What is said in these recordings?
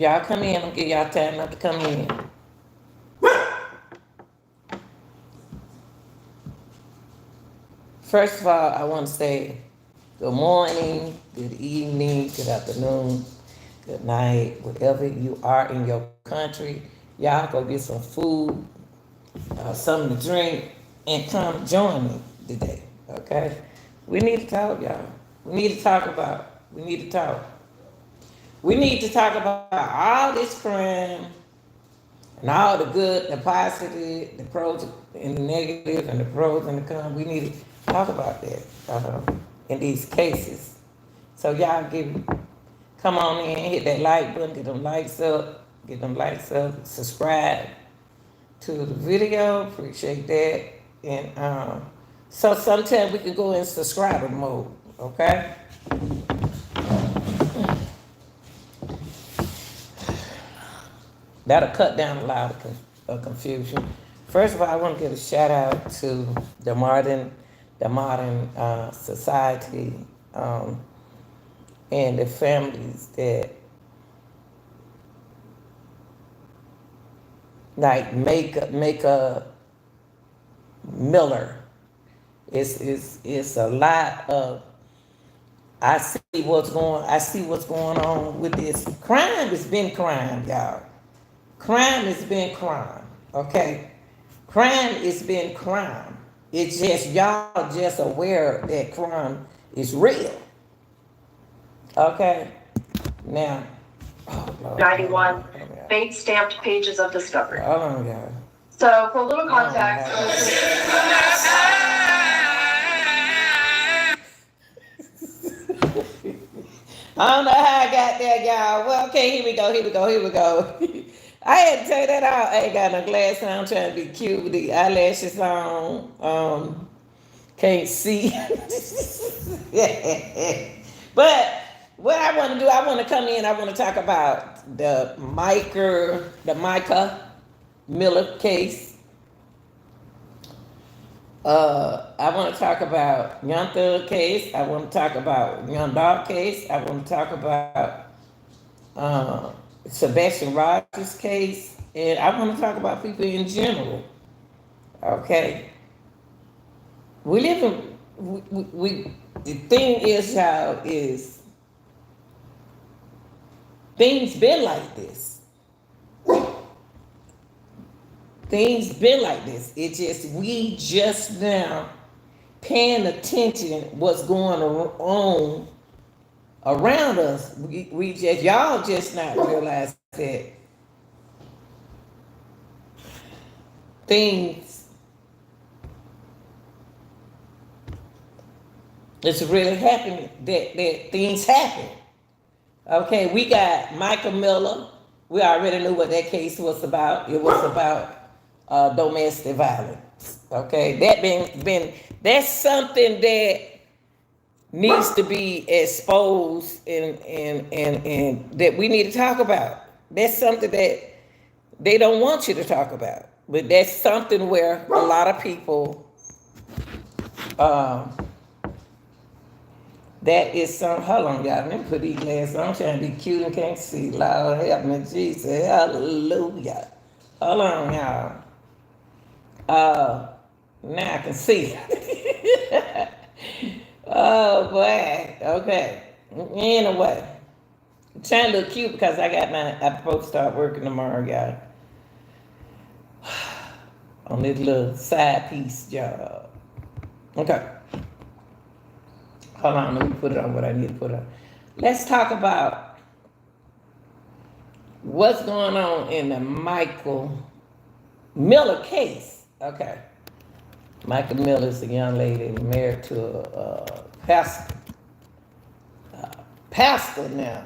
Y'all come in. I'll give y'all time not to come in. First of all, I want to say good morning, good evening, good afternoon, good night, wherever you are in your country. Y'all go get some food, something to drink, and come join me today. Okay? We need to talk, y'all. We need to talk about. We need to talk. We need to talk about all this crime and all the good, the positive, the pros and the negative, and the pros and the cons. We need to talk about that in these cases. So y'all come on in, hit that like button, get them likes up, subscribe to the video. Appreciate that. And so sometimes we can go in subscriber mode. Okay. That'll cut down a lot of confusion. First of all, I want to give a shout out to the modern society, and the families that like Mica Miller. It's a lot of. I see what's going on with this. Crime has been crime, y'all. Crime has been crime. Okay? Crime has been crime. It's just y'all just aware that crime is real. Okay? Now, oh Lord. 91 fate stamped pages of discovery. Oh my God. So for a little context, I don't know how I got there, y'all. Well, okay, here we go. I had to take that out. I ain't got no glasses on. I'm trying to be cute with the eyelashes on. Can't see. But what I want to do, I want to come in. I want to talk about the Mica Miller case. I want to talk about Young Thug case. I want to talk about Young Dog case. I want to talk about Sebastian Rogers case, and I want to talk about people in general. Okay, we live in we the thing is how is things been like this. Things been like this. It just we just now paying attention what's going on around us. We just y'all just not realize that things it's really happening. That things happen. Okay, we got Michael Miller. We already knew what that case was about. It was about domestic violence. Okay, that's something that needs to be exposed and that we need to talk about. That's something that they don't want you to talk about, but that's something where a lot of people that is some. Hold on, y'all. Let me put these glasses on. I'm trying to be cute and can't see. Lord help me, Jesus. Hallelujah. Hold on, y'all. Now I can see. Oh boy. Okay. Anyway, I'm trying to look cute because I'm supposed to start working tomorrow, y'all. On this little side piece job. Okay. Hold on, let me put it on what I need to put on. Let's talk about what's going on in the Michael Miller case. Okay. Michael Miller is a young lady married to a pastor. Pastor now.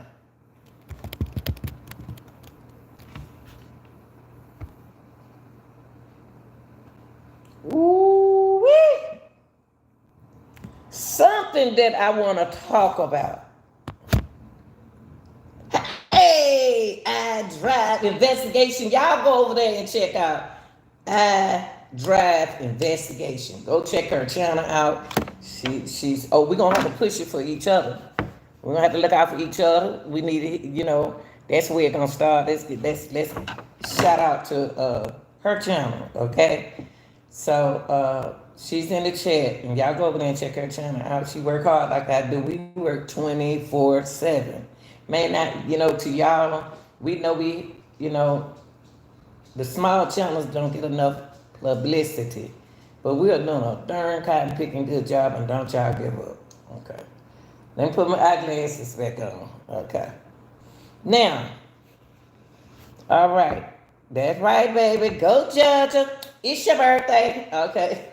Ooh-wee. Something that I want to talk about. Hey, I Drive Investigation. Y'all go over there and check out I Drive Investigation. Go check her channel out. We're gonna have to push it for each other. We're gonna have to look out for each other. We need to, That's where it's gonna start. Let's shout out to her channel, okay? So she's in the chat, and y'all go over there and check her channel out. She work hard like I do. We work 24/7. May not, to y'all, we know the small channels don't get enough publicity, but we are doing a darn cotton picking good job, and don't y'all give up, okay? Let me put my eyeglasses back on, okay? Now, all right. That's right, baby. Go Georgia. It's your birthday. Okay.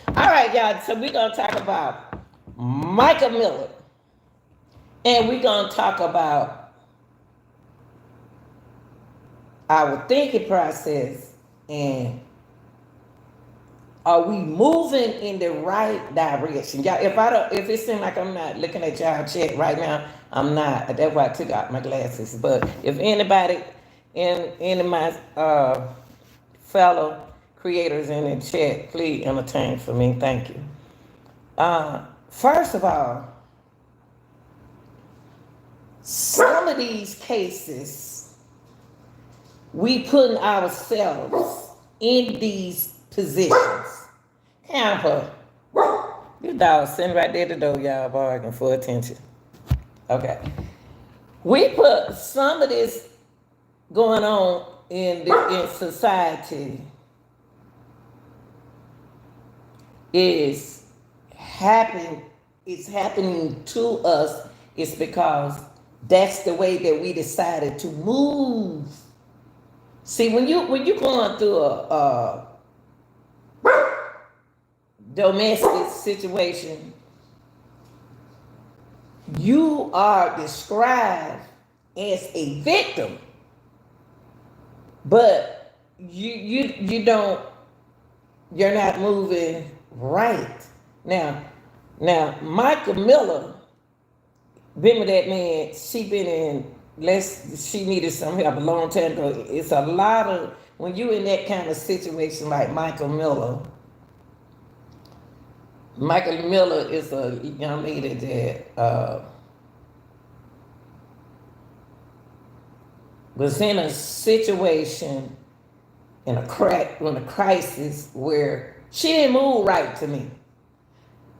All right, y'all. So we're going to talk about Mica Miller. And we're going to talk about our thinking process and are we moving in the right direction? Y'all, if it seems like I'm not looking at y'all chat right now, I'm not. That's why I took out my glasses. But if anybody any of my fellow creators in the chat, please entertain for me. Thank you. First of all, some of these cases, we putting ourselves in these positions. Camper. This dog sitting right there at the door, y'all bargaining for attention. Okay. We put some of this going on in society is happening to us. It's because that's the way that we decided to move. See, when you going through a domestic situation, you are described as a victim, but you're not moving right. Now Mica Miller been with that man. She needed some help a long time ago. It's a lot of, when you in that kind of situation like Mica Miller is a young lady that was in a situation, in a crisis where she didn't move right to me.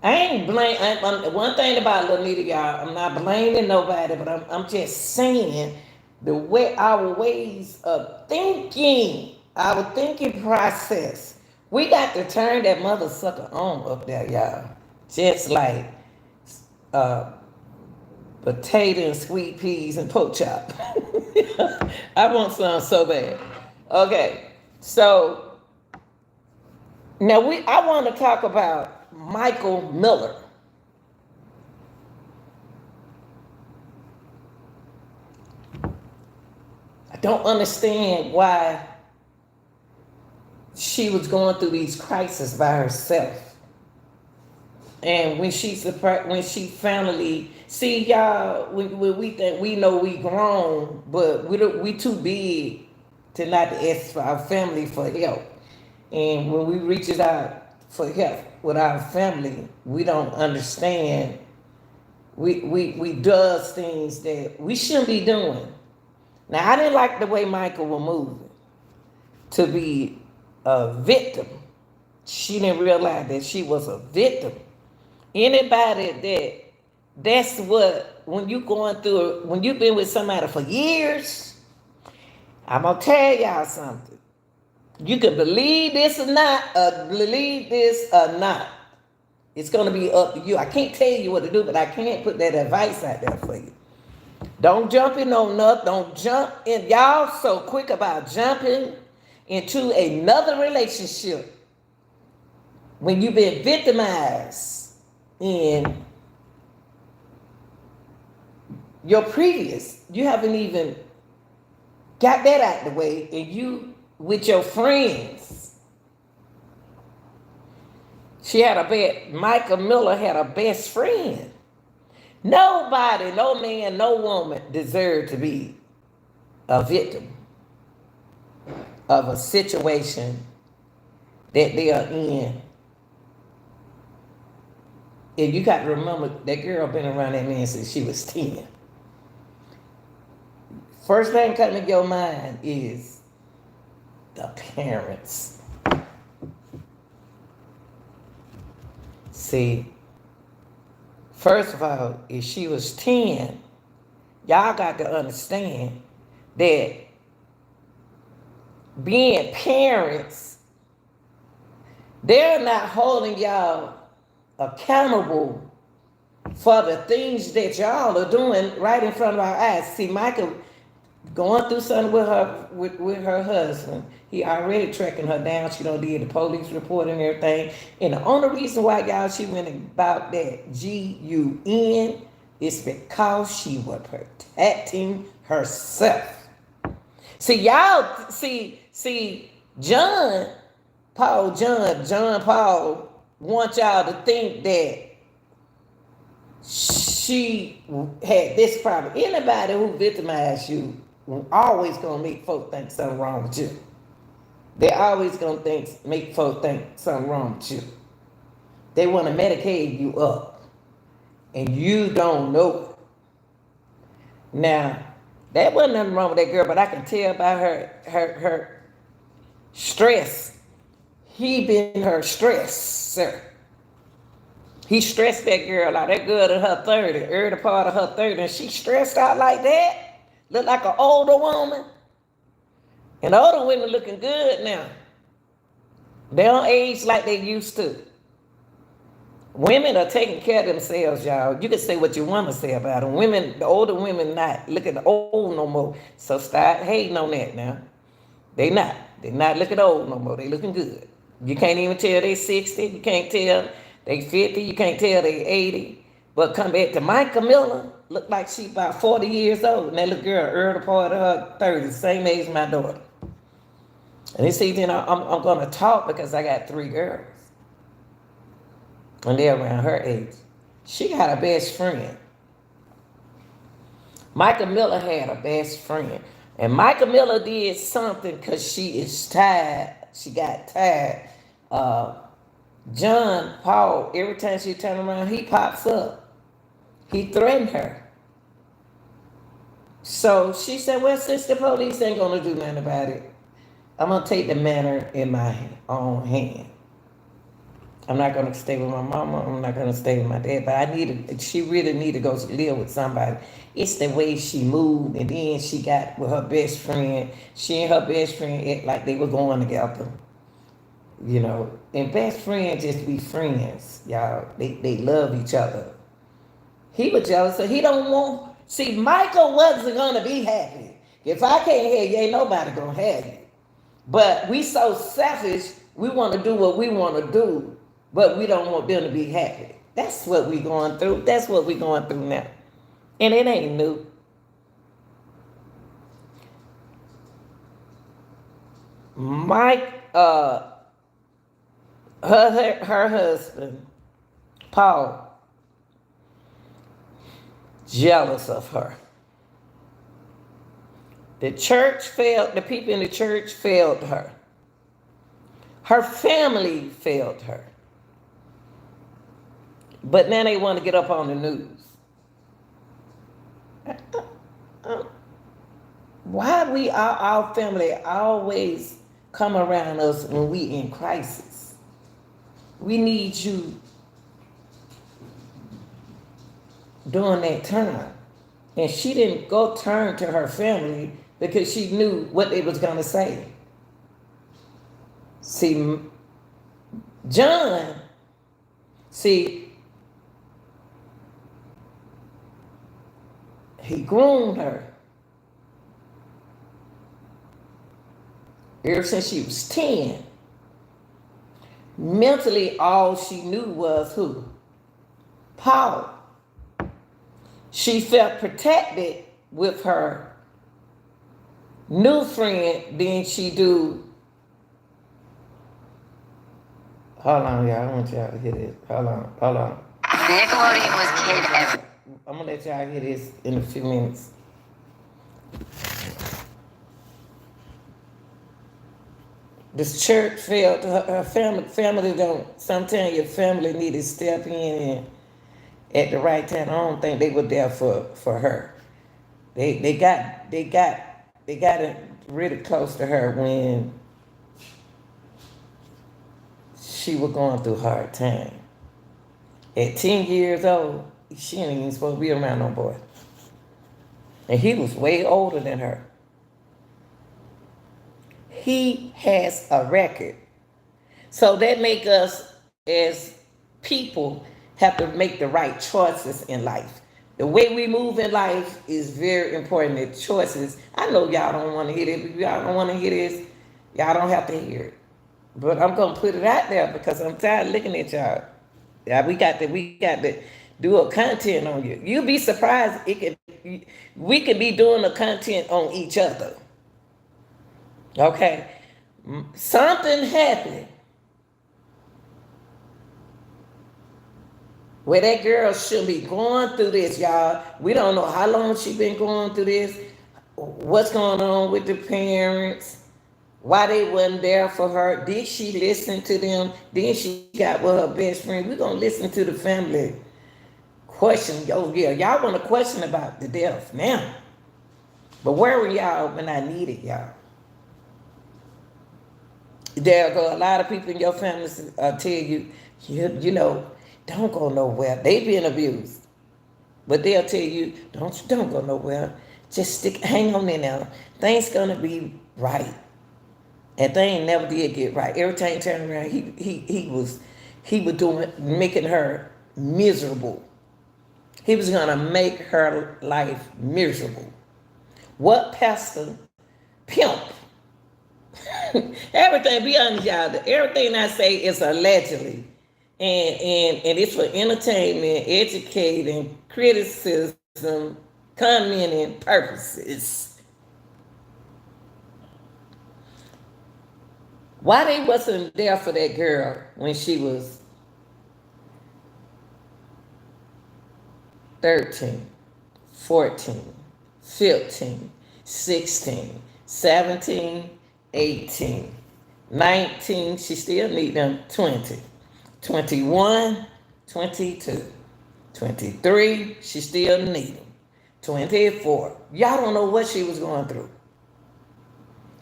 I ain't one thing about Lanita, y'all, I'm not blaming nobody, but I'm just saying the way our ways of thinking, our thinking process, we got to turn that mother sucker on up there, y'all. Just like potato and sweet peas and pork chop. I want some so bad. Okay, so now I want to talk about Mica Miller. I don't understand why she was going through these crises by herself. And when she finally, see y'all, when we think we know we grown, but we too big to not ask for our family for help. And when we reach out for help with our family, we don't understand. We does things that we shouldn't be doing. Now I didn't like the way Mica was moving to be a victim. She didn't realize that she was a victim. Anybody that's what, when you've been with somebody for years, I'm gonna tell y'all something. You can believe this or not, It's gonna be up to you. I can't tell you what to do, but I can't put that advice out there for you. Don't jump in on nothing. Don't jump in. Y'all so quick about jumping into another relationship when you've been victimized in your previous. You haven't even got that out the way, and you with your friends. Mica Miller had a best friend. Nobody, no man, no woman deserved to be a victim of a situation that they are in. And you got to remember, that girl been around that man since she was 10. First thing coming to your mind is the parents. See, first of all, if she was 10, y'all got to understand that being parents, they're not holding y'all accountable for the things that y'all are doing right in front of our eyes. See, Mica going through something with her husband. He already tracking her down. She done did the police report and everything. And the only reason why y'all she went about that GUN is because she was protecting herself. See, y'all see John Paul want y'all to think that she had this problem. Anybody who victimized you always gonna make folk think something wrong with you. They always gonna make folk think something wrong with you. They want to medicate you up, and you don't know it. Now, that wasn't nothing wrong with that girl, but I can tell by her stress. He been her stress, sir. He stressed that girl out. That girl in her 30, early part of her 30, and she stressed out like that. Look like an older woman. And older women looking good now. They don't age like they used to. Women are taking care of themselves, y'all. You can say what you want to say about them. Women, the older women not looking old no more. So start hating on that now. They not. They not looking old no more. They looking good. You can't even tell they 60. You can't tell they 50. You can't tell they 80. But come back to Mica Miller, look like she about 40 years old. And that little girl, early part of her 30s, same age as my daughter. And you see, then I'm going to talk because I got 3 girls. And they're around her age. She got a best friend. Mica Miller had a best friend. And Mica Miller did something because she is tired. She got tired. John Paul, every time she turn around, he pops up. He threatened her. So she said, well, since the police ain't going to do nothing about it, I'm going to take the matter in my own hand. I'm not going to stay with my mama. I'm not going to stay with my dad. But she really need to go live with somebody. It's the way she moved. And then she got with her best friend. She and her best friend act like they were going together. You know, and best friends just be friends, y'all. They love each other. He was jealous, so he don't want. See, Michael wasn't gonna be happy. If I can't have you, ain't nobody gonna have you. But we so selfish, we want to do what we want to do, but we don't want them to be happy. That's what we going through. That's what we going through now. And it ain't new. Her husband, Paul, jealous of her. The people in the church failed her. Her family failed her. But now they want to get up on the news. Why our family always come around us when we in crisis? We need you during that time. And she didn't go turn to her family because she knew what they was going to say. See, John, he groomed her ever since she was 10. Mentally, all she knew was who? Paul. She felt protected with her new friend than she do. Hold on, y'all. I want y'all to hear this. Hold on. Nickelodeon was kid ever. I'm going to let y'all hear this in a few minutes. This church failed her family don't, sometimes your family need to step in and at the right time. I don't think they were there for her. They got it really close to her when she was going through hard time. At 10 years old, she ain't even supposed to be around no boy. And he was way older than her. He has a record. So that make us as people have to make the right choices in life. The way we move in life is very important. The choices. I know y'all don't want to hear it, but y'all don't want to hear this. Y'all don't have to hear it. But I'm gonna put it out there because I'm tired of looking at y'all. Yeah, we got to do a content on you. You'll be surprised. We could be doing the content on each other. Okay, something happened where that girl should be going through this, y'all. We don't know how long she been going through this. What's going on with the parents? Why they wasn't there for her? Did she listen to them? Then she got with her best friend. We're gonna listen to the family question. Oh yeah, y'all want to question about the death now. But where were y'all when I needed y'all? There go a lot of people in your family tell you, don't go nowhere. They being abused. But they'll tell you, don't go nowhere. Just hang on in there. Things gonna be right. And things never did get right. Every time he turned around, he was doing making her miserable. He was gonna make her life miserable. What pastor pimp? Everything, be honest, y'all. Everything I say is allegedly. And it's for entertainment, educating, criticism, commenting purposes. Why they wasn't there for that girl when she was 13, 14, 15, 16, 17, 18, 19, she still need them 20, 21, 22, 23, she still need them, 24. Y'all don't know what she was going through.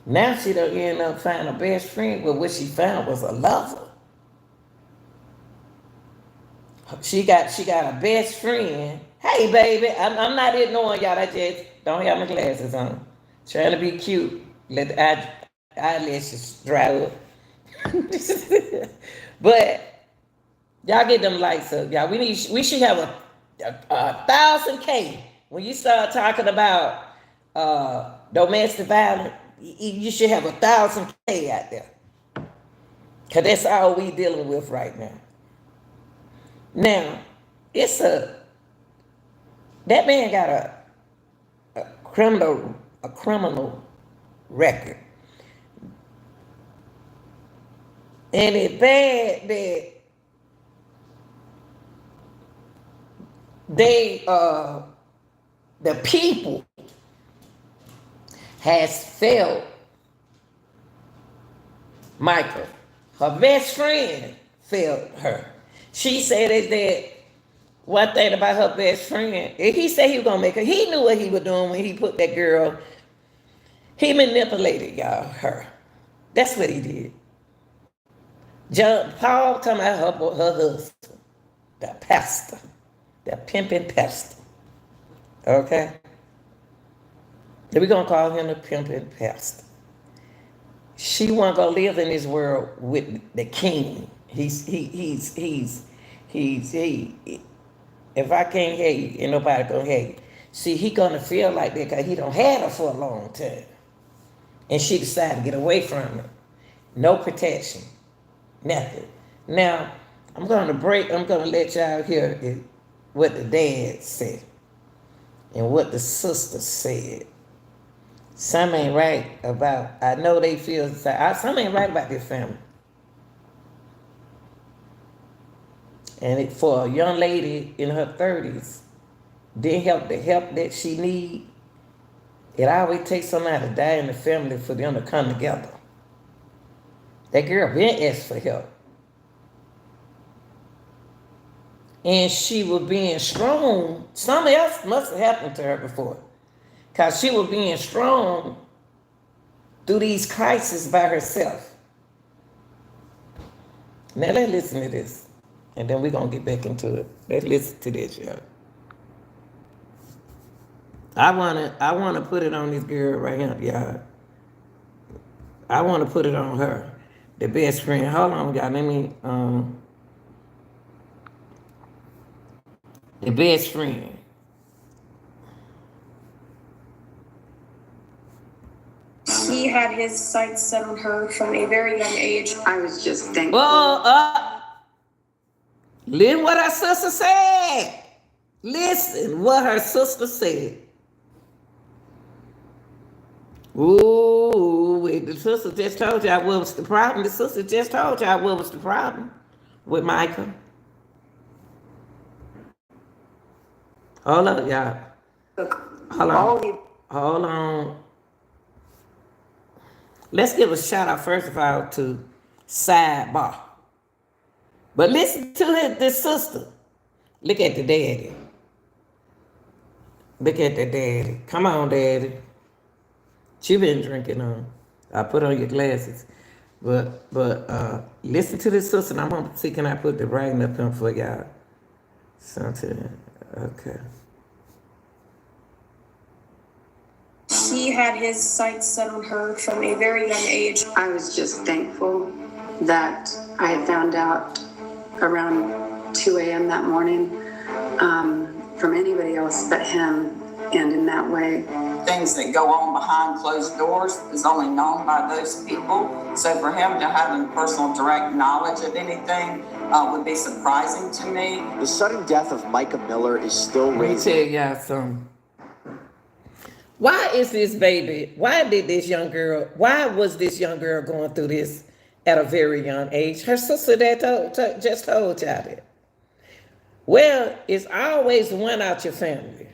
Now she don't end up finding a best friend, but what she found was a lover. She got a best friend. Hey baby, I'm not ignoring y'all. I just don't have my glasses on. Trying to be cute. Let the eyelashes dry up. But y'all get them lights up, y'all. We should have a 1,000K when you start talking about domestic violence. You should have 1,000K out there, cause that's all we dealing with right now. Now, it's that man got a criminal record, and it's bad that the people has failed Mica. Her best friend failed her. She said that one thing about her best friend, he said he was gonna make her. He knew what he was doing when he put that girl. He manipulated her. That's what he did. John Paul talking about her husband, the pastor, the pimping pastor. Okay, we're gonna call him the pimping pastor. She wasn't gonna live in this world with the king. He. If I can't hear you, ain't nobody gonna hear you. See, he gonna feel like that because he don't have her for a long time, and she decided to get away from him. No protection, nothing. Now I'm gonna break. I'm gonna let y'all hear what the dad said and what the sister said. Some ain't right about. I know they feel. Some ain't right about this family. And for a young lady in her 30s, didn't help the help that she need. It always takes somebody to die in the family for them to come together. That girl been asked for help. And she was being strong. Something else must have happened to her before. Because she was being strong through these crises by herself. Now let's listen to this. And then we're gonna get back into it. Let's listen to this, y'all. I wanna put it on this girl right here, y'all. I wanna put it on her. The best friend. Hold on, y'all. Let me the best friend. He had his sights set on her from a very young age. I was just thankful. Listen what her sister said. Listen what her sister said. Ooh, wait, the sister just told y'all what was the problem. The sister just told y'all what was the problem with Mica. Hold up, y'all. Hold on. Hold on. Let's give a shout out first of all to Sidebar. But listen to this sister. Look at the daddy. Look at the daddy. Come on, daddy. She been drinking on. I put on your glasses. But listen to this sister, and I'm gonna see can I put the writing up here for y'all. Something. Okay. He had his sights set on her from a very young age. I was just thankful that I had found out around 2 a.m. that morning from anybody else but him, and in that way. Things that go on behind closed doors is only known by those people. So for him to have a personal direct knowledge of anything would be surprising to me. The sudden death of Mica Miller is still raising. Let me tell y'all something. Why is this baby, why was this young girl going through this at a very young age? Her sister just told y'all that. Well, it's always one out your family.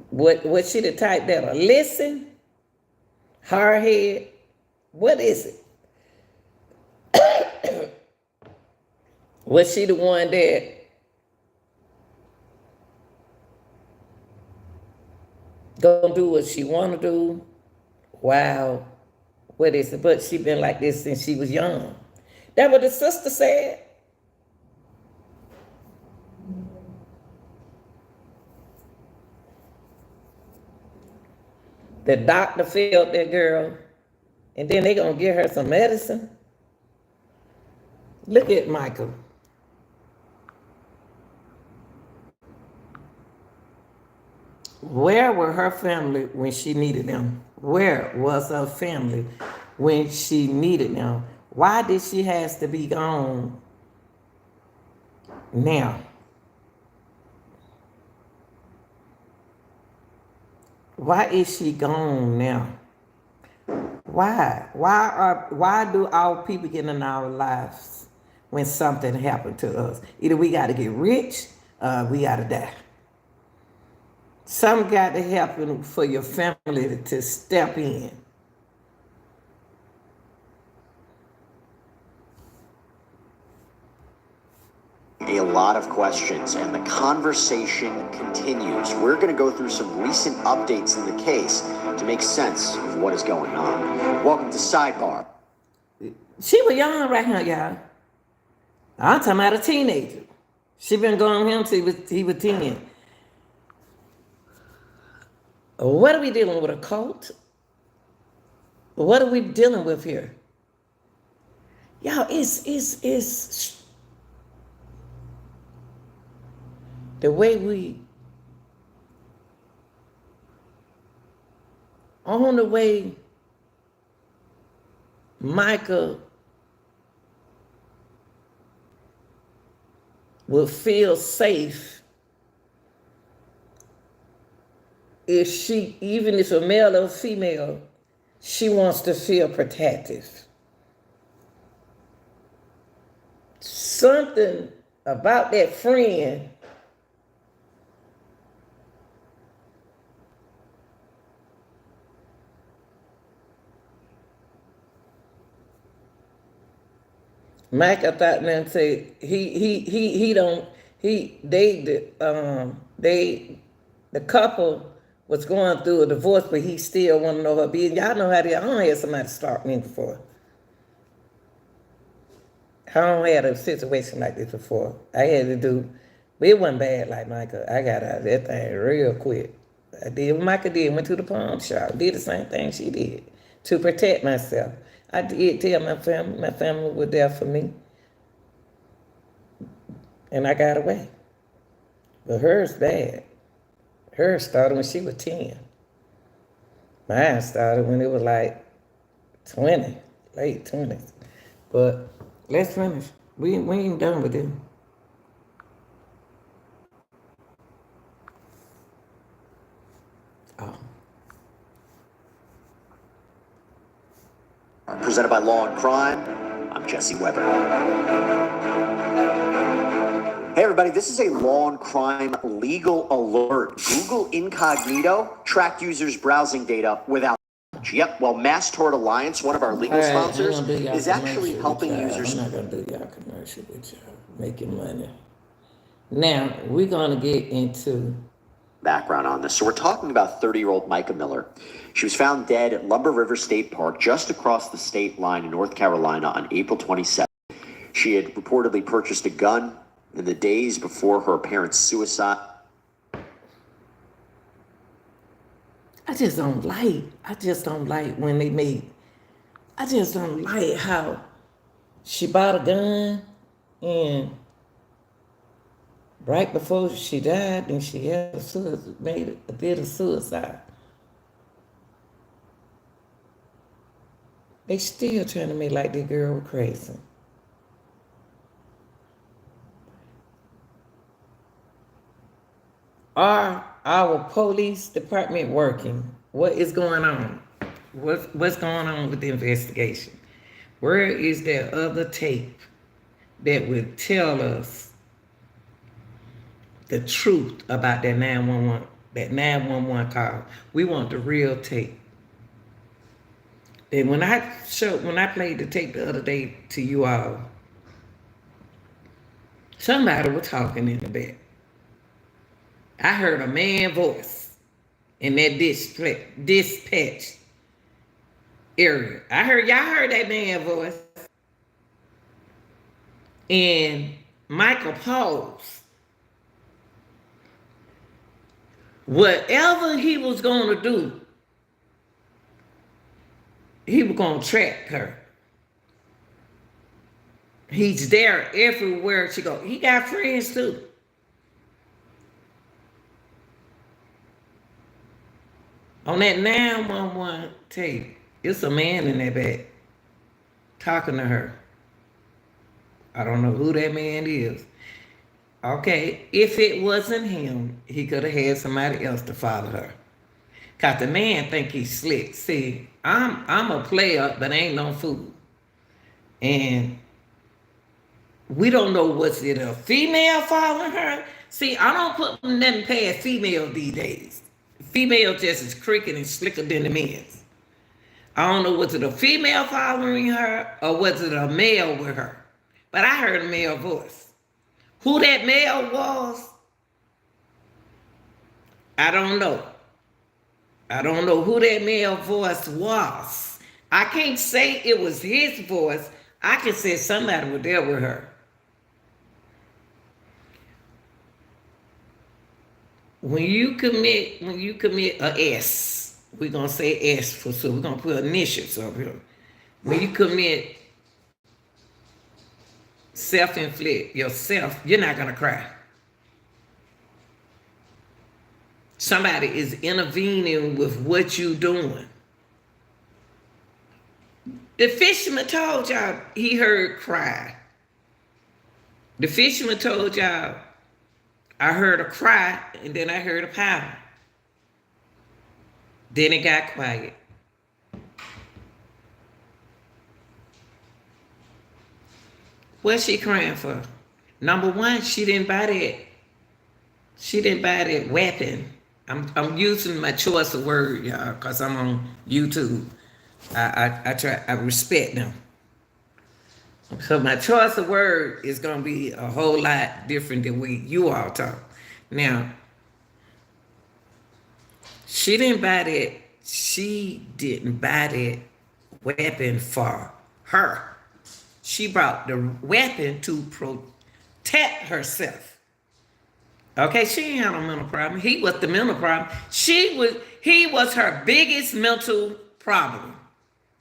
What she the type that'll listen? Hard head? What is it? Was she the one that gonna do what she wanna do? Wow. What is it? But she been like this since she was young. That what the sister said. The doctor failed that girl, and then they gonna give her some medicine. Look at Michael. Where were her family when she needed them? Where was her family when she needed them? Why did she have to be gone now? Why is she gone now? Why? Why do our people get in our lives when something happened to us? Either we got to get rich, we got to die. Something got to happen for your family to step in. A lot of questions, and the conversation continues. We're going to go through some recent updates in the case to make sense of what is going on. Welcome to Sidebar. She was young right now, y'all. I'm talking about a teenager. She been going with him till he was 10. What are we dealing with, a cult? What are we dealing with here? Y'all, it's the way we on the way Mica will feel safe if she, even if a male or female, she wants to feel protective. Something about that friend Mica thought and say they The couple was going through a divorce, but he still want to know her business. Y'all know how they. I don't have somebody stalk me before. I don't had a situation like this before. I had to do, but it wasn't bad like Mica. I got out of that thing real quick. I did what Mica did, went to the pawn shop, did the same thing she did to protect myself. I did tell my family was there for me, and I got away. But hers bad. Hers started when she was 10. Mine started when it was like 20, late 20s. But let's finish. We ain't done with it. Oh. Presented by Law and Crime, I'm Jesse Weber. Hey everybody, this is a Law and Crime legal alert. Google Incognito tracked users' browsing data without. Yep, well, Mass Tort Alliance, one of our legal sponsors, is actually helping users. I'm not gonna do y'all commercial with y'all making money. Now we're gonna get into background on this. So we're talking about 30-year-old Mica Miller. She was found dead at Lumber River State Park just across the state line in North Carolina on April 27th. She had reportedly purchased a gun in the days before her parents' suicide. I just don't like when they make, I just don't like how she bought a gun and right before she died, and she had made a bit of suicide. They still trying to make like that girl was crazy. Are our police department working? What is going on? What's going on with the investigation? Where is there other tape that would tell us the truth about that 911 call? We want the real tape. And when I played the tape the other day to you all, somebody was talking in the back. I heard a man's voice in that dispatch area. Y'all heard that man's voice. And Michael paused. Whatever he was going to do, he was going to track her. He's there everywhere she goes. He got friends too. On that 911 tape, it's a man in that back talking to her. I don't know who that man is. Okay, if it wasn't him, he could have had somebody else to follow her. Cause the man think he's slick. See, I'm a player, but I ain't no fool. And we don't know, was it a female following her? See, I don't put nothing past female these days. Female just as crooked and slicker than the men's. I don't know, was it a female following her or was it a male with her? But I heard a male voice. Who that male was, I don't know. I don't know who that male voice was. I can't say it was his voice. I can say somebody was there with her. When you commit a S, we're gonna say S for so we're gonna put initials up here. When you commit self-inflict yourself, you're not gonna cry. Somebody is intervening with what you're doing. The fisherman told y'all he heard cry. The fisherman told y'all, I heard a cry and then I heard a pound. Then it got quiet. What's she crying for? Number one, she didn't buy that. She didn't buy that weapon. I'm using my choice of word, y'all, because I'm on YouTube. I respect them. So my choice of word is gonna be a whole lot different than you all talk. Now, She didn't buy that. She didn't buy that weapon for her. She brought the weapon to protect herself. Okay, she ain't had no mental problem. He was the mental problem. He was her biggest mental problem.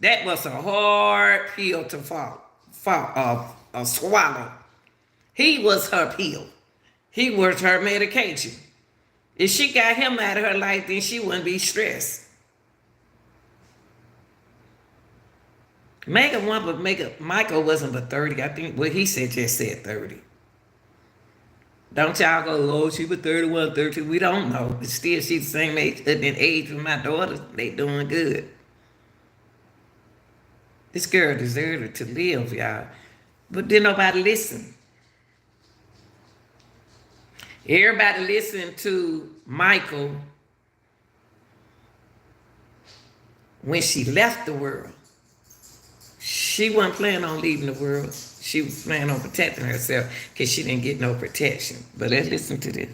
That was a hard pill to swallow. He was her pill. He was her medication. If she got him out of her life, then she wouldn't be stressed. Michael wasn't but 30. I think what he said just said 30. Don't y'all go, oh, she was 31, 32. We don't know. But still, she's the same age with my daughters. They doing good. This girl deserved to live, y'all. But didn't nobody listen. Everybody listened to Michael when she left the world. She wasn't planning on leaving the world. She was planning on protecting herself because she didn't get no protection. But let's listen to this.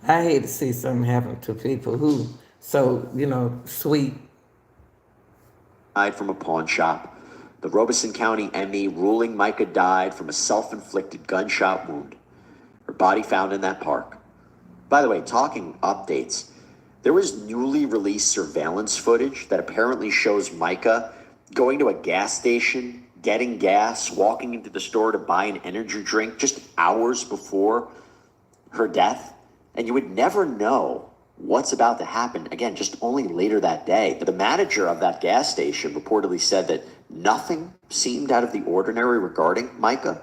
I hate to see something happen to people who so, sweet. Died from a pawn shop. The Robeson County ME ruling Mica died from a self-inflicted gunshot wound. Her body found in that park. By the way, talking updates, there was newly released surveillance footage that apparently shows Mica going to a gas station, getting gas, walking into the store to buy an energy drink just hours before her death. And you would never know what's about to happen, again, just only later that day. But the manager of that gas station reportedly said that nothing seemed out of the ordinary regarding Mica.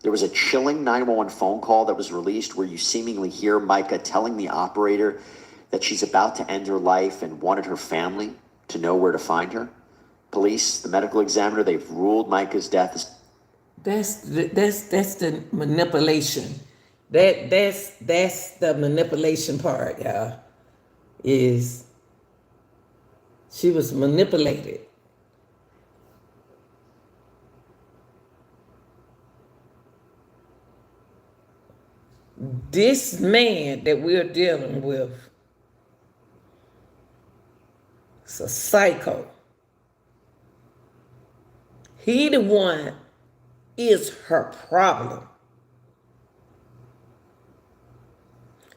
There was a chilling 911 phone call that was released where you seemingly hear Mica telling the operator that she's about to end her life and wanted her family to know where to find her. Police, the medical examiner, they've ruled Mica's death as... That's the manipulation. That's the manipulation part, y'all. Is she was manipulated. This man that we're dealing with is a psycho. He the one is her problem.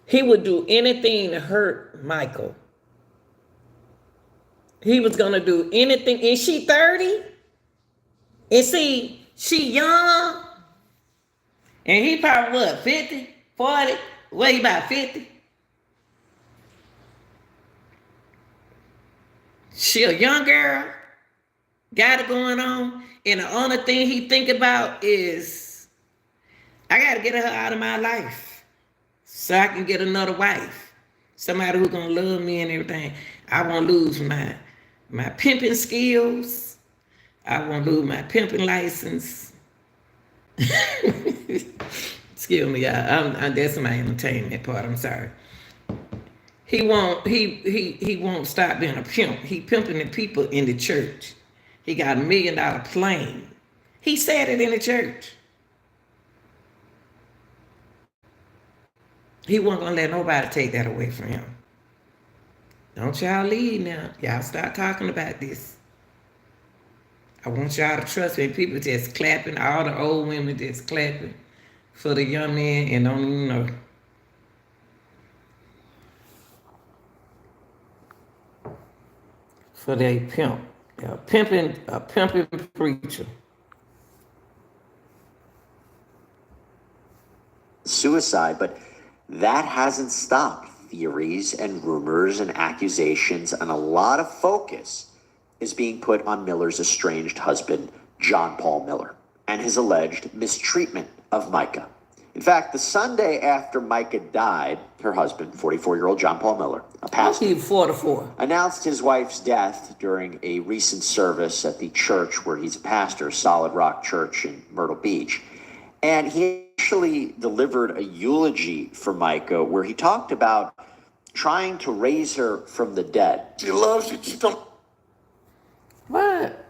He would do anything to hurt Michael. He was going to do anything. Is she 30? And see, she young. And he probably what, 50, 40? What, he about 50? She a young girl. Got it going on. And the only thing he think about is, I got to get her out of my life so I can get another wife. Somebody who's going to love me and everything. I won't lose my pimping skills. I won't lose my pimping license. Excuse me, y'all. That's my entertainment part. I'm sorry. He won't stop being a pimp. He pimping the people in the church. He got $1 million plane. He said it in the church. He wasn't gonna let nobody take that away from him. Don't y'all leave now. Y'all start talking about this. I want y'all to trust me. People just clapping, all the old women just clapping for the young man and don't even know. For their pimp. A pimping preacher. Suicide, but that hasn't stopped theories and rumors and accusations, and a lot of focus is being put on Miller's estranged husband, John Paul Miller, and his alleged mistreatment of Mica. In fact, the Sunday after Mica died, her husband, 44-year-old John Paul Miller, a pastor, 44, announced his wife's death during a recent service at the church where he's a pastor, Solid Rock Church in Myrtle Beach. And he actually delivered a eulogy for Mica where he talked about trying to raise her from the dead. She loves you. She don't. What?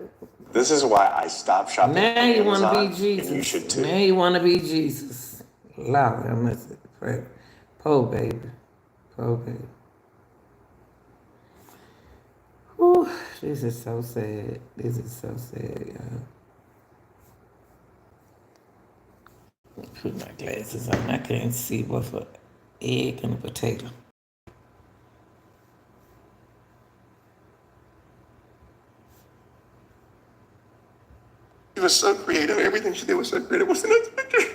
This is why I stopped shopping. Now you want to be And you Jesus. should too. Now you want to be Jesus. Lord, I must pray. Poor baby. Poor baby. Whew, this is so sad. This is so sad, y'all. Put my glasses on. I can't see what's an egg and a potato. She was so creative. Everything she did was so creative. What's the next picture?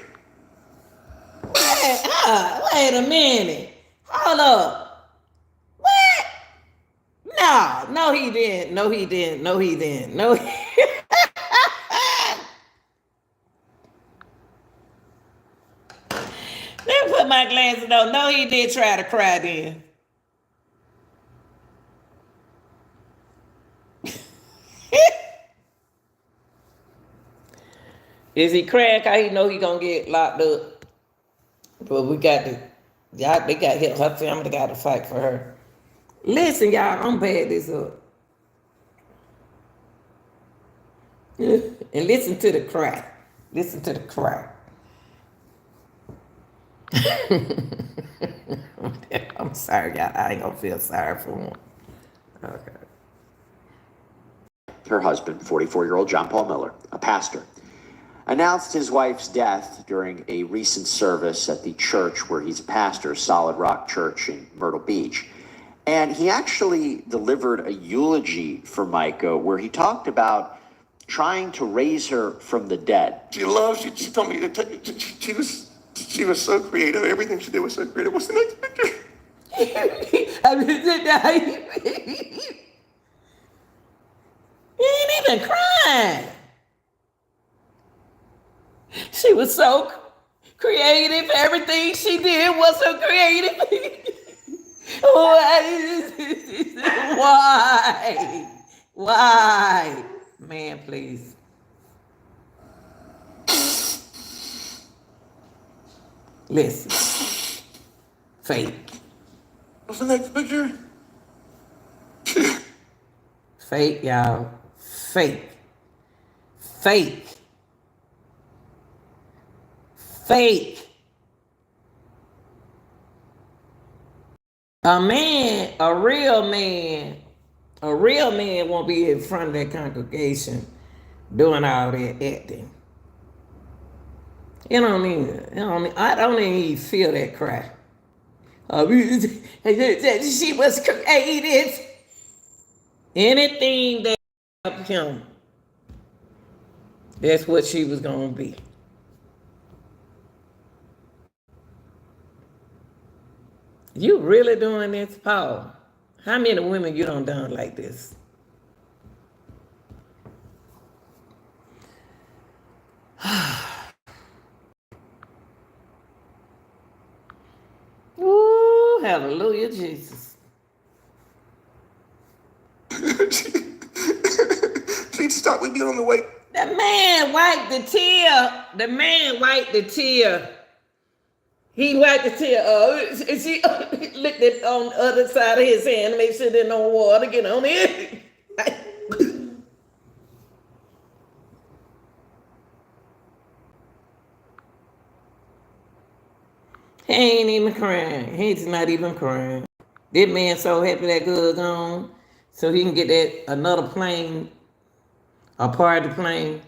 Wait a minute. Hold up. What? No, he didn't. No, he didn't. No, he didn't. No, he... Let me put my glasses on. No, he did try to cry then. Is he crying cause he know he gonna get locked up? But we got to, y'all, they got hit. Her family got to fight for her. Listen, y'all, I'm bad this up. And listen to the cry. Listen to the cry. I'm sorry, y'all. I ain't gonna feel sorry for him. Okay. Her husband, 44-year-old John Paul Miller, a pastor, announced his wife's death during a recent service at the church where he's a pastor, Solid Rock Church in Myrtle Beach. And he actually delivered a eulogy for Mica where he talked about trying to raise her from the dead. She told me that she was so creative. Everything she did was so creative. What's the next picture? He ain't even crying. She was so creative. Everything she did was so creative. Why? Why? Man, please. Listen. Fake. What's the next picture? Fake, y'all. Fake. Fake. Fake. A real man won't be in front of that congregation doing all that acting. I don't even feel that cry. She was creative. Anything that helped him, that's what she was gonna be. You really doing this, Paul? How many women you done like this? Ooh, hallelujah, Jesus. She'd stop with me on the way. The man wiped the tear. He wiped the tear. She looked at on the other side of his hand to make sure there's no water get on it. He ain't even crying. He's not even crying. That man so happy that good gone, so he can get that another plane, a part of the plane.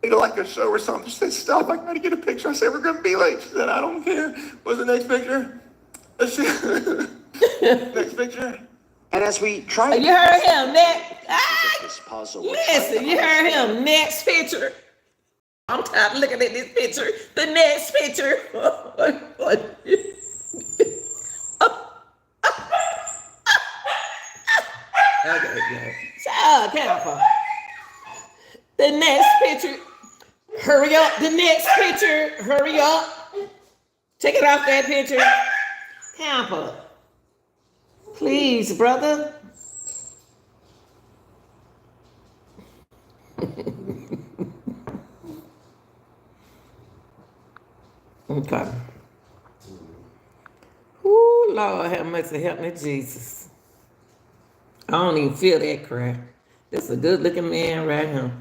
Like a show or something. She said, stop, I gotta get a picture. I said, we're gonna be late. She said, I don't care. What's the next picture? Next picture. And as we try to... You heard him, this puzzle, listen, you heard him, next picture. I'm tired of looking at this picture. The next picture. Okay, yeah. Child, careful. The next picture. Hurry up. The next picture. Hurry up. Take it off that picture. Camper. Please, brother. Okay. Ooh, Lord, have mercy, help me, Jesus. I don't even feel that cry. This a good-looking man right here.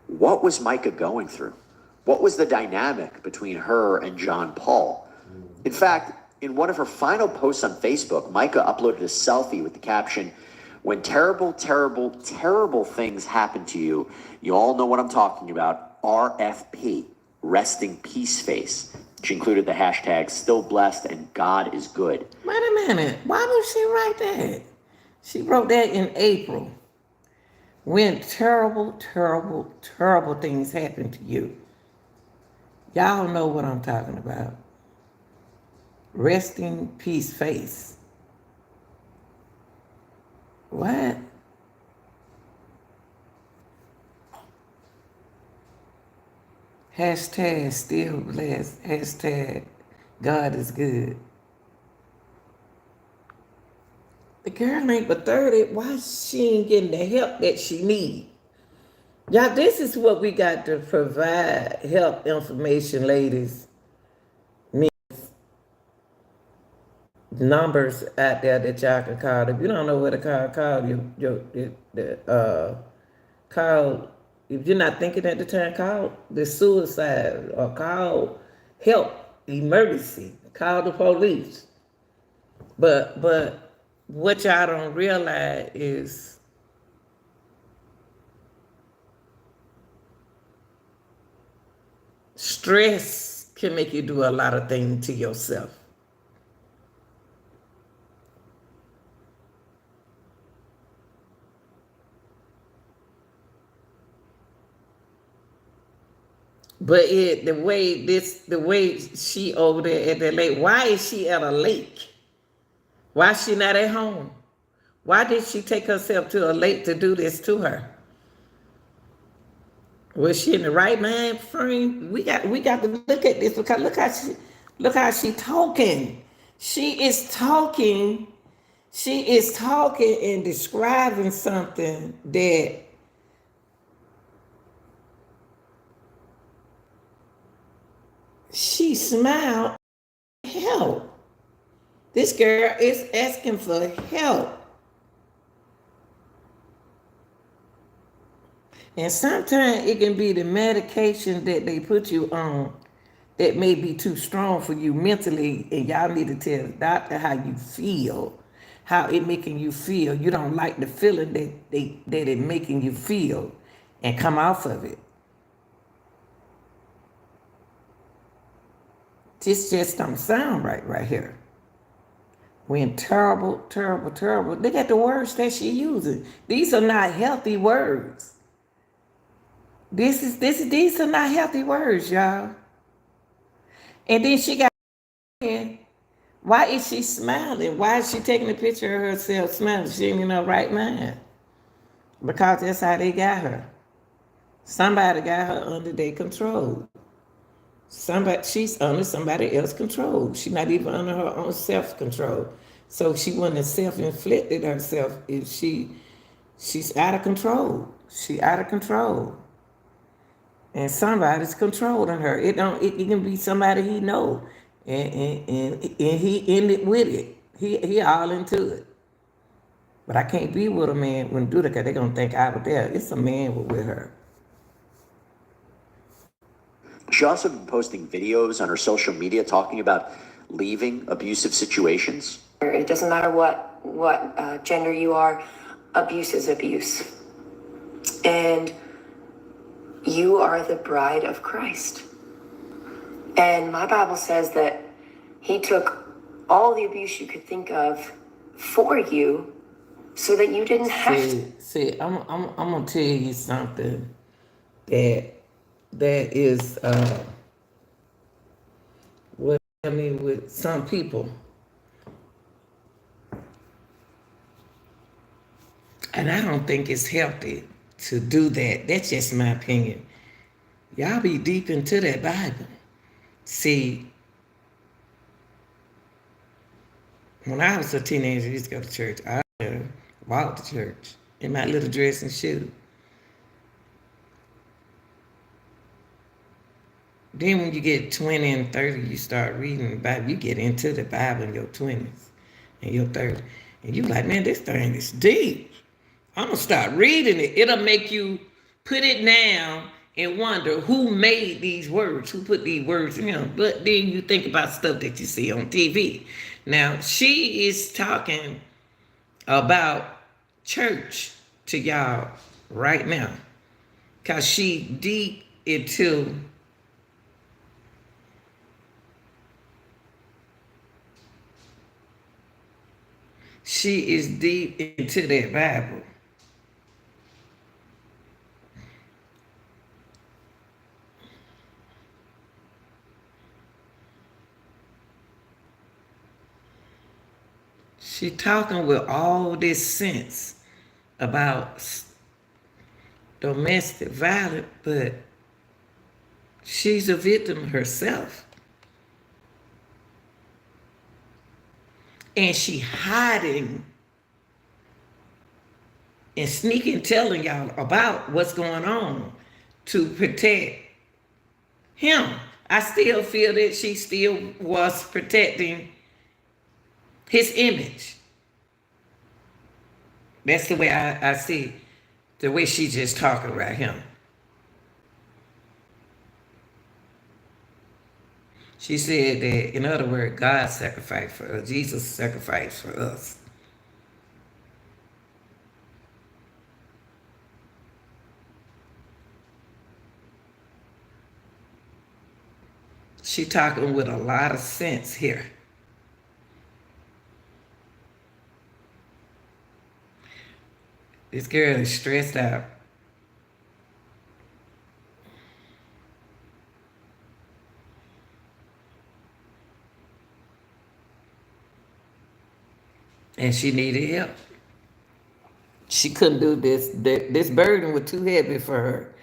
What was Mica going through? What was the dynamic between her and John Paul? In fact, in one of her final posts on Facebook, Mica uploaded a selfie with the caption, "When terrible, terrible, terrible things happen to you, you all know what I'm talking about, RFP, resting peace face." She included the hashtag still blessed and God is good. Wait a minute. Why would she write that? She wrote that in April. When terrible, terrible, terrible things happen to you. Y'all know what I'm talking about. Resting peace face. What? Hashtag still blessed. Hashtag God is good. The girl ain't but 30. Why she ain't getting the help that she need? Y'all, this is what we got to provide help information, ladies. Numbers out there that y'all can call. If you don't know what to call call. If you're not thinking at the time, call the suicide or call help emergency. Call the police. But what y'all don't realize is stress can make you do a lot of things to yourself. But the way she over there at the lake, why is she at a lake? Why is she not at home? Why did she take herself to a lake to do this to her? Was she in the right mind frame? We got to look at this because look how she talking. She is talking and describing something that she smiled. Help. This girl is asking for help. And sometimes it can be the medication that they put you on that may be too strong for you mentally, and y'all need to tell the doctor how you feel, how it making you feel. You don't like the feeling that it making you feel, and come off of it. This just don't sound right here. When terrible, terrible, terrible. Look at the words that she using. These are not healthy words. These are not healthy words, y'all. And then she got, why is she smiling? Why is she taking a picture of herself smiling? She ain't in her right mind. Because that's how they got her. Somebody got her under their control. She's under somebody else's control. She's not even under her own self-control. So she wouldn't have self-inflicted herself if she's out of control. She out of control. And somebody's controlling her. It can be somebody he know. And he in it with it. He all into it. But I can't be with a man when do that because they're gonna think I was there. It's a man with her. She also been posting videos on her social media talking about leaving abusive situations. It doesn't matter what gender you are, abuse is abuse. And you are the bride of Christ. And my Bible says that he took all the abuse you could think of for you so that you didn't have to. See, I'm gonna tell you something that is what I mean with some people. And I don't think it's healthy to do that. That's just my opinion. Y'all be deep into that Bible. See, when I was a teenager, I used to go to church. I walked to church in my little dress and shoe. Then when you get 20 and 30, you start reading the Bible. You get into the Bible in your 20s and your 30s. And you like, man, this thing is deep. I'm going to start reading it. It'll make you put it down and wonder who made these words, who put these words in them. But then you think about stuff that you see on TV. Now, she is talking about church to y'all right now, because she deep into that Bible. She talking with all this sense about domestic violence, but she's a victim herself. And she hiding and sneaking telling y'all about what's going on to protect him. I still feel that she still was protecting his image. That's the way I see the way she's just talking about him. She said that, in other words, God sacrificed for us. Jesus sacrificed for us. She talking with a lot of sense here. This girl is stressed out. And she needed help. She couldn't do this. This burden was too heavy for her.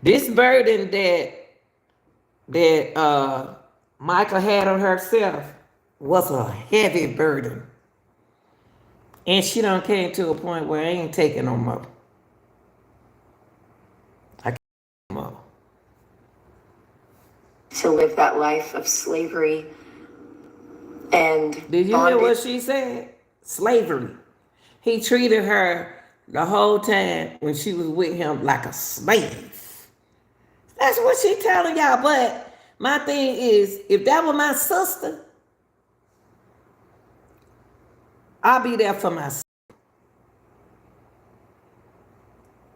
This burden that Mica had on herself was a heavy burden. And she done came to a point where I ain't taking no more. I can't no more. To live that life of slavery and Did you hear what she said? Slavery. He treated her the whole time when she was with him like a slave. That's what she telling y'all. But my thing is, if that were my sister, I'll be there for my sister.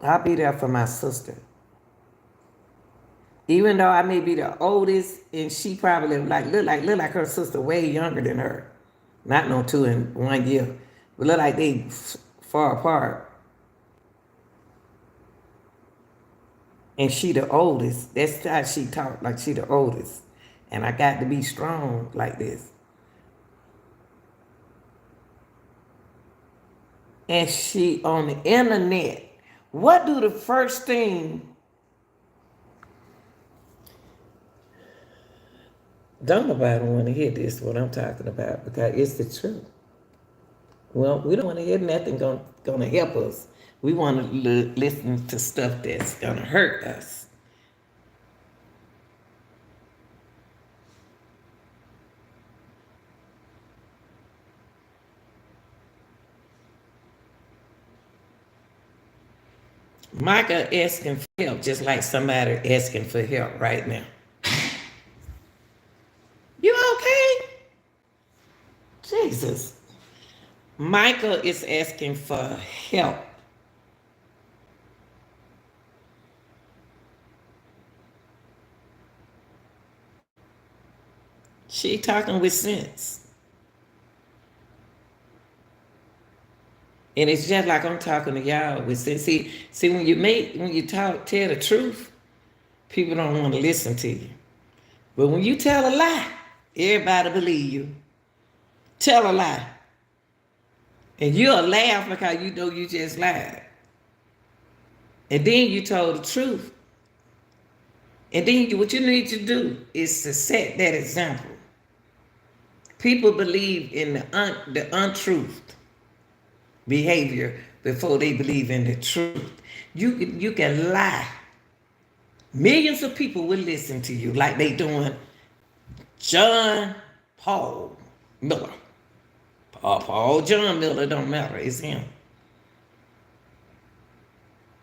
I'll be there for my sister. Even though I may be the oldest, and she probably look like her sister way younger than her. Not no 2 in 1 year, but look like they far apart. And she the oldest. That's how she talk, like she the oldest. And I got to be strong like this. And she on the internet. What do the first thing? Don't nobody want to hear this, what I'm talking about, because it's the truth. Well, we don't want to hear nothing gonna help us. We want to listen to stuff that's gonna hurt us. Mica asking for help, just like somebody asking for help right now. You okay? Jesus. Mica is asking for help. She talking with sense. And it's just like I'm talking to y'all with sense. See when you tell the truth, people don't want to listen to you. But when you tell a lie, everybody believe you. Tell a lie. And you'll laugh because you know you just lied. And then you told the truth. And then what you need to do is to set that example. People believe in the untruth behavior before they believe in the truth. You can lie. Millions of people will listen to you like they doing John Paul Miller. John Miller don't matter. It's him.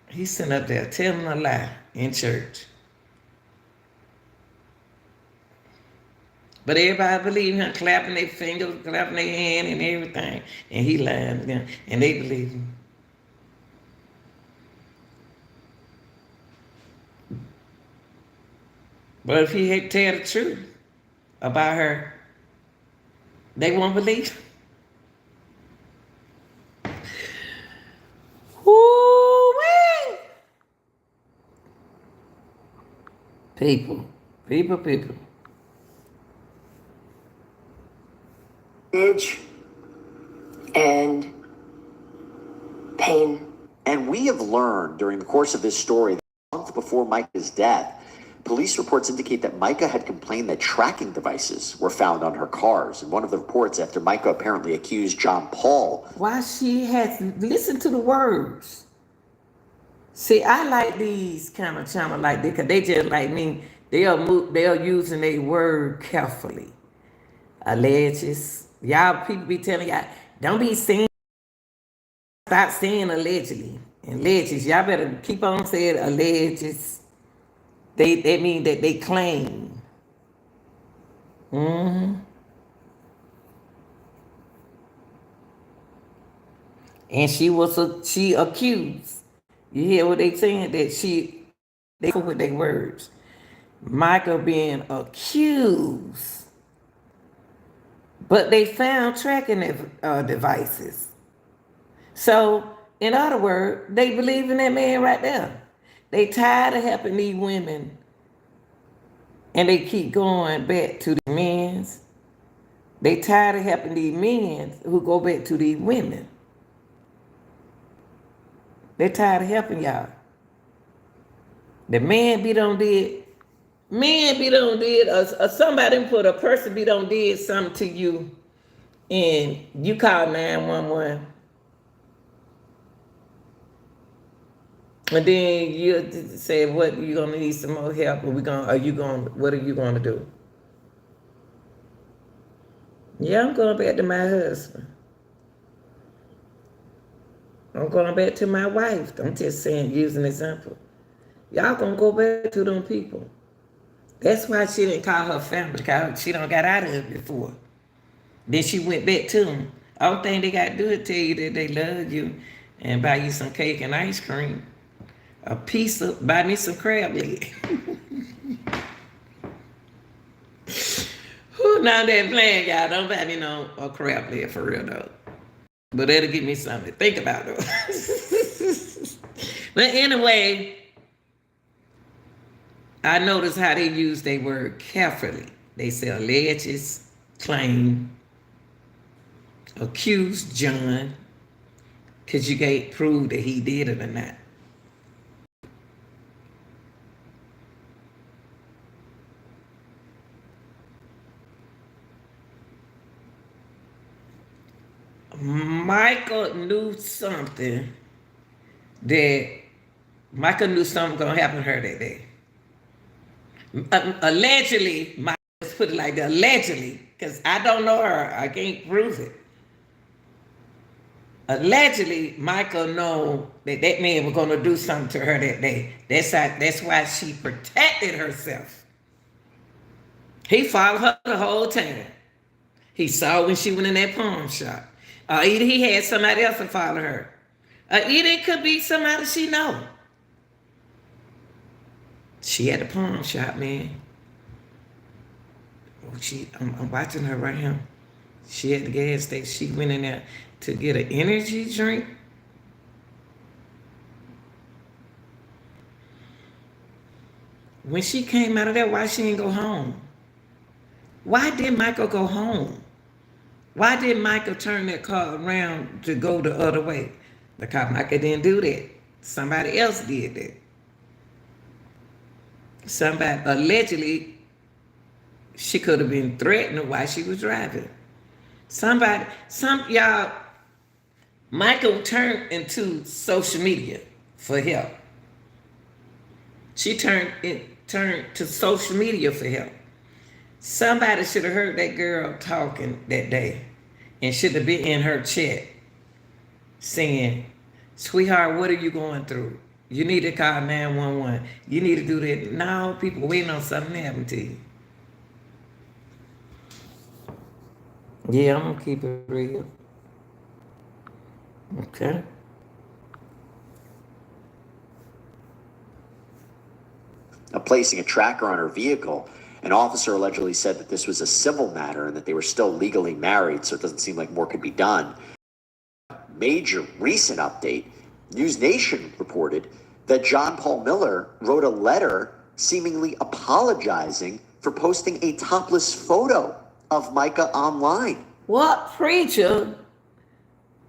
He's sitting up there telling a lie in church. But everybody believe him, clapping their fingers, clapping their hand and everything. And he lying to them. And they believe him. But if he had tell the truth about her, they won't believe him. Woo-wee. People. And pain. And we have learned during the course of this story that a month before Mica's death, police reports indicate that Mica had complained that tracking devices were found on her cars. In one of the reports, after Mica apparently accused John Paul. Why she has to listen to the words. See, I like these kind of channel like this because they just like me. They're using their word carefully. Alleges. Y'all people be telling y'all, don't be saying, stop saying allegedly. Alleges. Y'all better keep on saying alleges. They mean that they claim. And she accused. You hear what they saying? That they with their words. Mica being accused. But they found tracking devices. So, in other words, they believe in that man right there. They tired of helping these women. And they keep going back to the men's. They tired of helping these men who go back to these women. They tired of helping y'all. The man be done did, or somebody put a person be done did something to you, and you call 911, and then you say, "What, you gonna need some more help? Or what are you gonna do?" Yeah, I'm going back to my husband. I'm going back to my wife. I'm just saying, using an example. Y'all gonna go back to them people. That's why she didn't call her family, because she done got out of it before. Then she went back to them. All thing they got to do is tell you that they love you and buy you some cake and ice cream. Buy me some crab leg. Who now that playing, y'all? Don't buy me no a crab leg for real though. But that'll give me something to think about though. But anyway, I notice how they use their word carefully. They say alleges, claim, accuse John, because you can't prove that he did it or not. Mica knew something gonna happen to her that day. Allegedly, let's put it like that, allegedly, because I don't know her, I can't prove it. Allegedly, Mica know that man was gonna do something to her that day. That's why she protected herself. He followed her the whole time. He saw when she went in that pawn shop. Either he had somebody else to follow her. Either it could be somebody she know. She had a pawn shop, man. I'm watching her right here. She had the gas station. She went in there to get an energy drink. When she came out of there, why she didn't go home? Why did Michael go home? Why did Michael turn that car around to go the other way? Because Michael didn't do that. Somebody else did that. Somebody, allegedly, she could have been threatened while she was driving. Y'all, Michael turned into social media for help. She turned to social media for help. Somebody should have heard that girl talking that day and should have been in her chat saying, "Sweetheart, what are you going through? You need to call 911. You need to do that." No, people waiting on something to happen to you. Yeah, I'm gonna keep it real. Okay. Placing a tracker on her vehicle. An officer allegedly said that this was a civil matter and that they were still legally married, so it doesn't seem like more could be done. Major recent update, News Nation reported that John Paul Miller wrote a letter seemingly apologizing for posting a topless photo of Mica online. What preacher,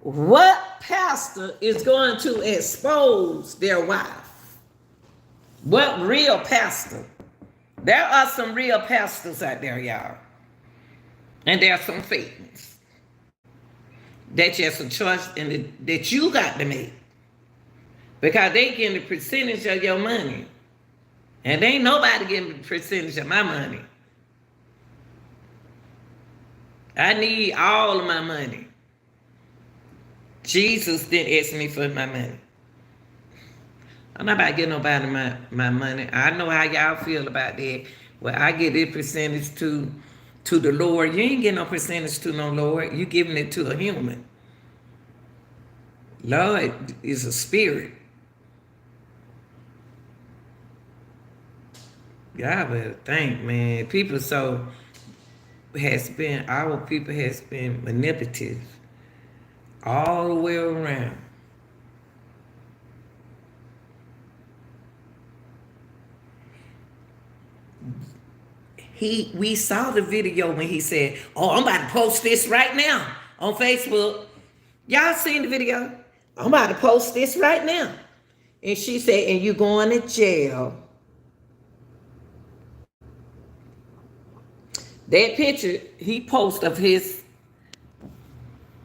what pastor is going to expose their wife? What real pastor? There are some real pastors out there, y'all. And there are some fake ones. That's just a choice that you got to make. Because they getting the percentage of your money. And there ain't nobody getting the percentage of my money. I need all of my money. Jesus didn't ask me for my money. I'm not about to get nobody my money. I know how y'all feel about that. Well, I get this percentage to the Lord. You ain't getting no percentage to no Lord. You giving it to a human. Lord is a spirit. Y'all better think, man. Our people has been manipulative all the way around. We saw the video when he said, "Oh, I'm about to post this right now on Facebook." Y'all seen the video? I'm about to post this right now. And she said, "And you going to jail." That picture he posted of his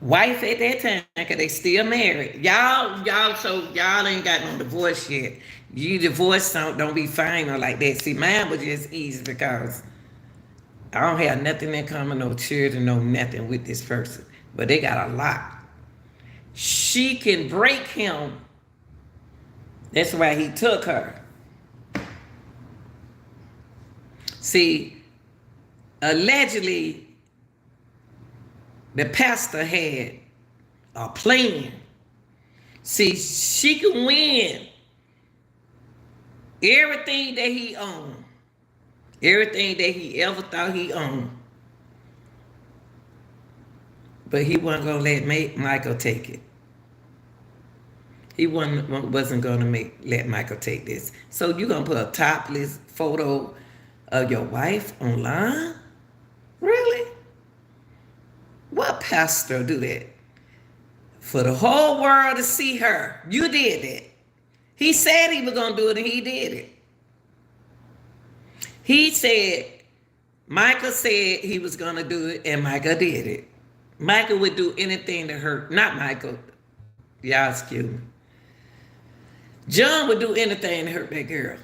wife at that time, because they still married. Y'all ain't got no divorce yet. You divorce don't be final like that. See, mine was just easy because I don't have nothing in common, no children, no nothing with this person. But they got a lot. She can break him. That's why he took her. See, allegedly, the pastor had a plan. See, she can win everything that he owned, everything that he ever thought he owned. But he wasn't going to let Michael take it. He wasn't going to let Michael take this. So you going to put a topless photo of your wife online? Really? What pastor do that? For the whole world to see her. You did that. He said he was going to do it, and he did it. He said, Michael said he was going to do it, and Michael did it. Michael would do anything to hurt. Not Michael. Y'all excuse me. John would do anything to hurt that girl.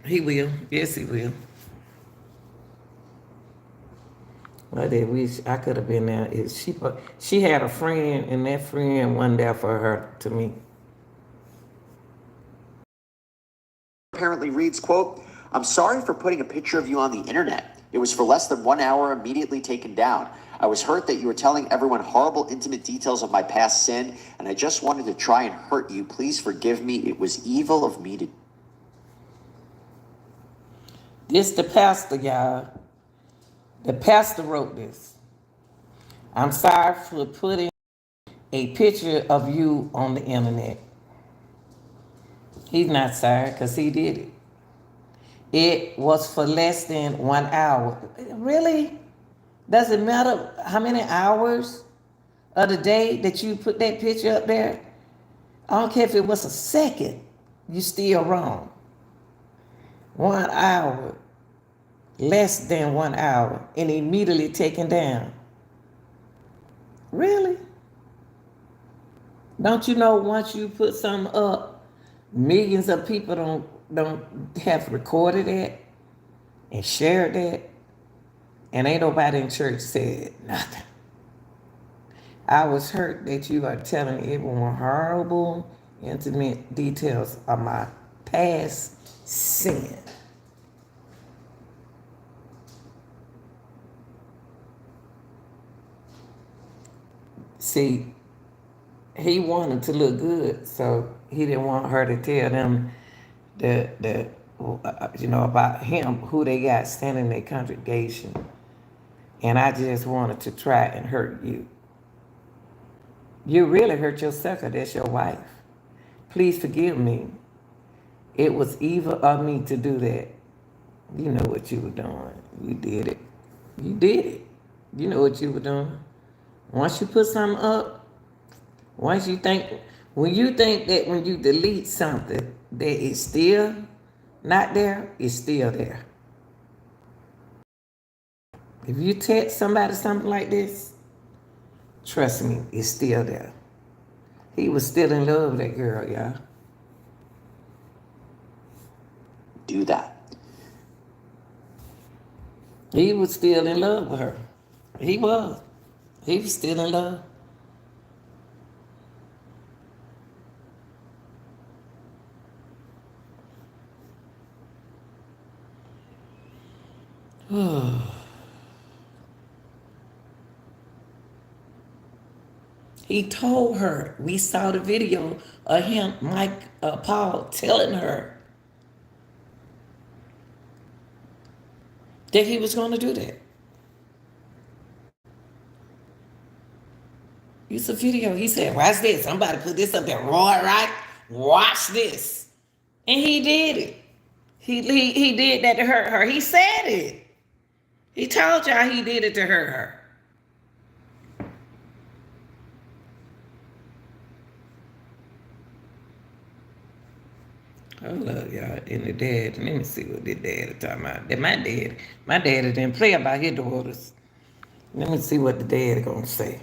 He will. Yes, he will. I did wish I could have been there. She had a friend, and that friend wasn't there for her, to me. Apparently reads, quote, "I'm sorry for putting a picture of you on the internet. It was for less than 1 hour, immediately taken down. I was hurt that you were telling everyone horrible, intimate details of my past sin, and I just wanted to try and hurt you. Please forgive me. It was evil of me to..." This the pastor, y'all. The pastor wrote this. "I'm sorry for putting a picture of you on the internet." He's not sorry because he did it. It was for less than 1 hour. Really? Does it matter how many hours of the day that you put that picture up there? I don't care if it was a second. You still wrong. 1 hour. Less than 1 hour. And immediately taken down. Really? Don't you know once you put something up, millions of people don't have recorded it and shared it, and ain't nobody in church said nothing. I was hurt that you are telling everyone horrible, intimate details of my past sin. See, he wanted to look good, so he didn't want her to tell them about him, who they got standing in their congregation. And I just wanted to try and hurt you. You really hurt yourself, 'cause that's your wife. Please forgive me. It was evil of me to do that. You know what you were doing. You did it. You did it. You know what you were doing. Once you put something up, once you think, when you think that when you delete something, that it's still not there, it's still there. If you text somebody something like this, trust me, it's still there. He was still in love with that girl, y'all. Do that. He was still in love with her. He was. He was still in love. He told her, we saw the video of him, Paul, telling her that he was going to do that. It's a video. He said, watch this. Somebody put this up there. Roy, right? Watch this. And he did it. He did that to hurt her. He said it. He told y'all he did it to hurt her. Hold up, y'all. And the dad, let me see what the dad is talking about. That my daddy didn't play about his daughters. Let me see what the dad is going to say.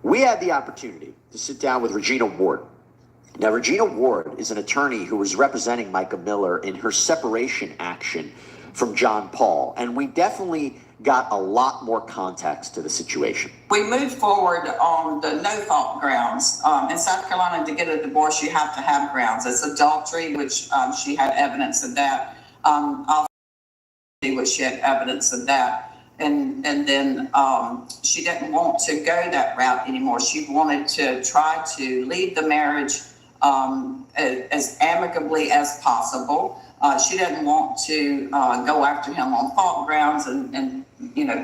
We had the opportunity to sit down with Regina Ward. Now, Regina Ward is an attorney who was representing Mica Miller in her separation action from John Paul, and we definitely got a lot more context to the situation. We moved forward on the no-fault grounds. In South Carolina, to get a divorce, you have to have grounds. It's adultery, which she had evidence of that. Which she had evidence of that. And then she didn't want to go that route anymore. She wanted to try to leave the marriage as amicably as possible. She didn't want to go after him on fault grounds and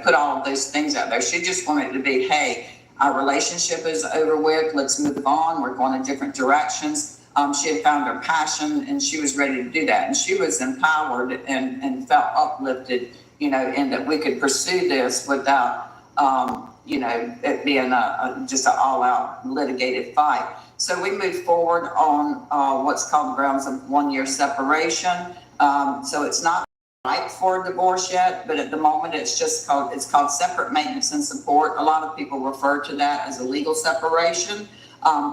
put all of those things out there. She just wanted to be, hey, our relationship is over with. Let's move on. We're going in different directions. She had found her passion and she was ready to do that. And she was empowered and felt uplifted, and that we could pursue this without, it being just an all-out litigated fight. So we moved forward on what's called the grounds of 1 year separation. So it's not right for divorce yet, but at the moment it's called separate maintenance and support. A lot of people refer to that as a legal separation.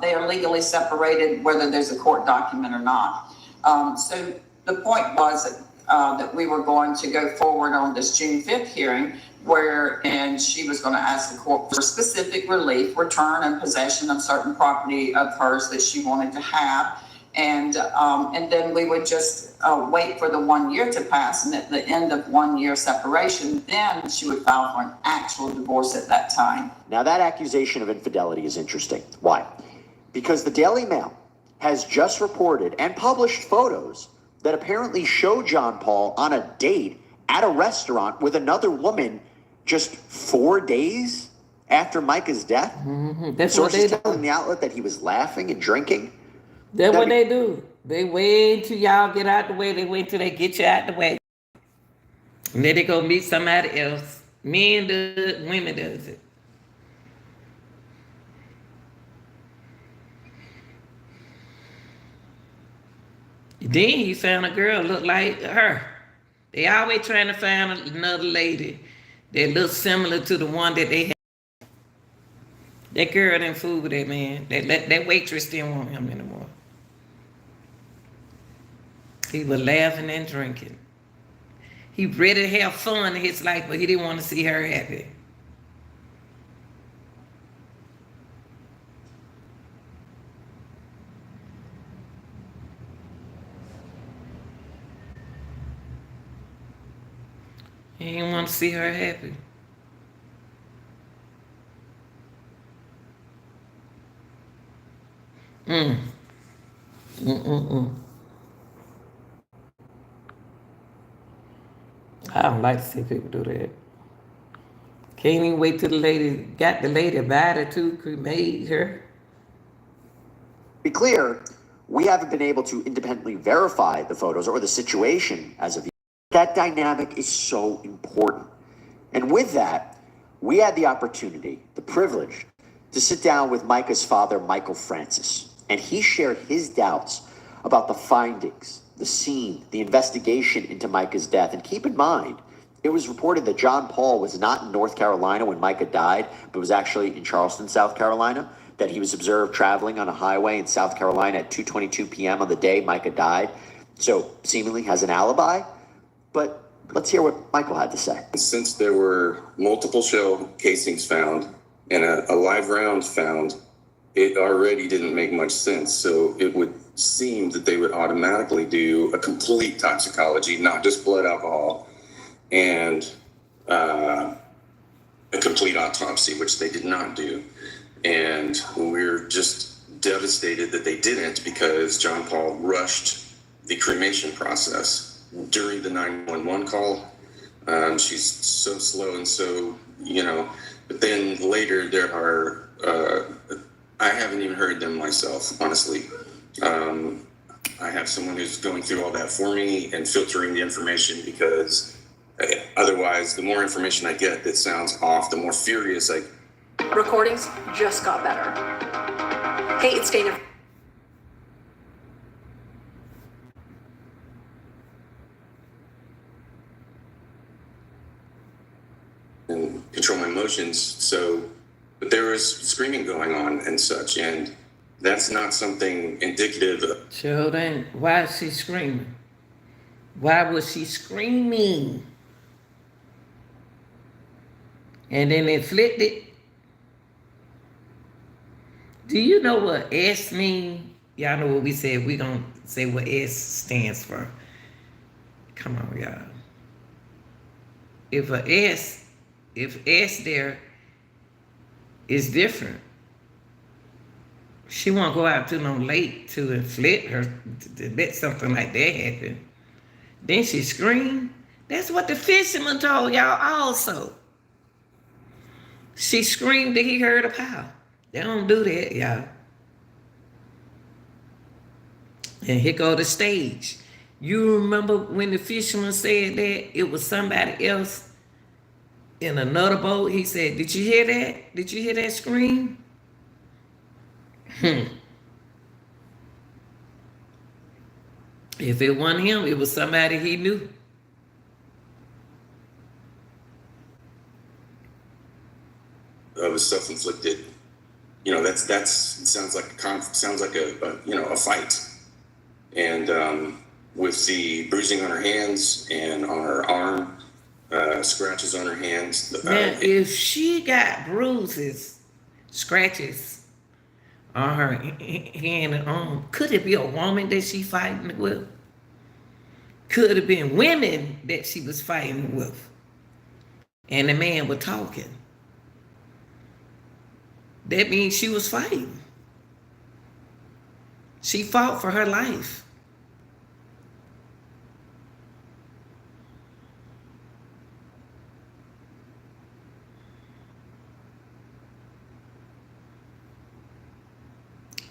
They are legally separated whether there's a court document or not. So the point was that we were going to go forward on this June 5th hearing and she was going to ask the court for specific relief, return and possession of certain property of hers that she wanted to have. And then we would just wait for the 1 year to pass, and at the end of 1 year separation, then she would file for an actual divorce at that time. Now, that accusation of infidelity is interesting. Why? Because the Daily Mail has just reported and published photos that apparently show John Paul on a date at a restaurant with another woman just 4 days after Mica's death. Mm-hmm. That's Sources what they telling do. the outlet that he was laughing and drinking. That's what they do. They wait till y'all get out the way. They wait till they get you out the way. And then they go meet somebody else. Men do it, women does it. Then he found a girl look like her. They always trying to find another lady that looks similar to the one that they had. That girl didn't fool with that man. That waitress didn't want him anymore. He was laughing and drinking. He ready to have fun in his life, but he didn't want to see her happy. He didn't want to see her happy. Mm. Mm-mm-mm. I don't like to see people do that. Can't even wait till the lady got the lady invited to cremate her. Be clear, we haven't been able to independently verify the photos or the situation as of yet. That dynamic is so important. And with that, we had the opportunity, the privilege, to sit down with Mica's father, Michael Francis, and he shared his doubts about the findings, the scene, the investigation into Mica's death. And keep in mind, it was reported that John Paul was not in North Carolina when Mica died, but was actually in Charleston, South Carolina, that he was observed traveling on a highway in South Carolina at 2:22 p.m. on the day Mica died, so seemingly has an alibi. But let's hear what Michael had to say. Since there were multiple shell casings found and a live round found, it already didn't make much sense. So it would seem that they would automatically do a complete toxicology, not just blood alcohol, and a complete autopsy, which they did not do. And we're just devastated that they didn't, because John Paul rushed the cremation process during the 911 call. She's so slow and so, but then later there are, I haven't even heard them myself, honestly. I have someone who's going through all that for me and filtering the information, because otherwise, the more information I get that sounds off, the more furious I. Recordings just got better. Hey, it's Dana. And control my emotions. So, but there was screaming going on and such, and that's not something indicative of. Children, why is she screaming? Why was she screaming? And then inflicted. Do you know what S mean? Y'all know what we said. We gonna say what S stands for. Come on, y'all. If S there is different. She won't go out to no lake to inflict her, to let something like that happen. Then she screamed. That's what the fisherman told y'all also. She screamed that he heard a pow. They don't do that, y'all. And here go the stage. You remember when the fisherman said that it was somebody else in another boat? He said, did you hear that? Did you hear that scream? If it wasn't him, it was somebody he knew. Of a self-inflicted, that's sounds like a fight, and with the bruising on her hands and on her arm, scratches on her hands. Now, if she got bruises, scratches on her hand and arm, could it be a woman that she fighting with? Could have been women that she was fighting with, and the man was talking. That means she was fighting. She fought for her life.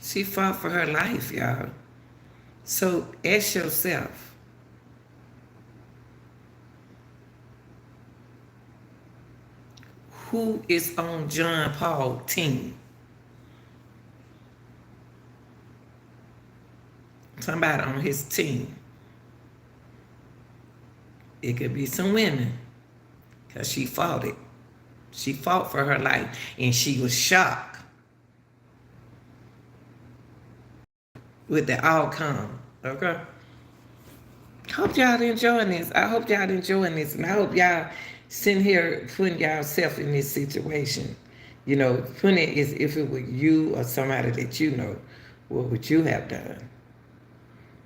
She fought for her life, y'all. So ask yourself, who is on John Paul's team? Somebody on his team. It could be some women, because she fought it. She fought for her life, and she was shocked with the outcome. Okay? Hope y'all enjoying this. I hope y'all enjoying this, and I hope y'all sitting here putting yourself in this situation. Putting it as if it were you or somebody that you know, what would you have done?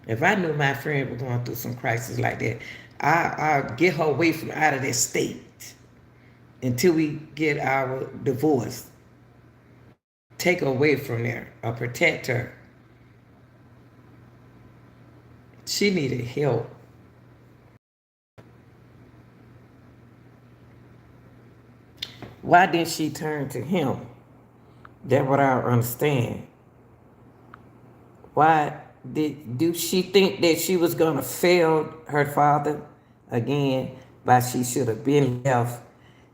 If I knew my friend was going through some crisis like that, I get her away from out of that state until we get our divorce. Take her away from there or protect her. She needed help. Why didn't she turn to him? That's what I don't understand. Why do she think that she was gonna fail her father again? But she should have been left,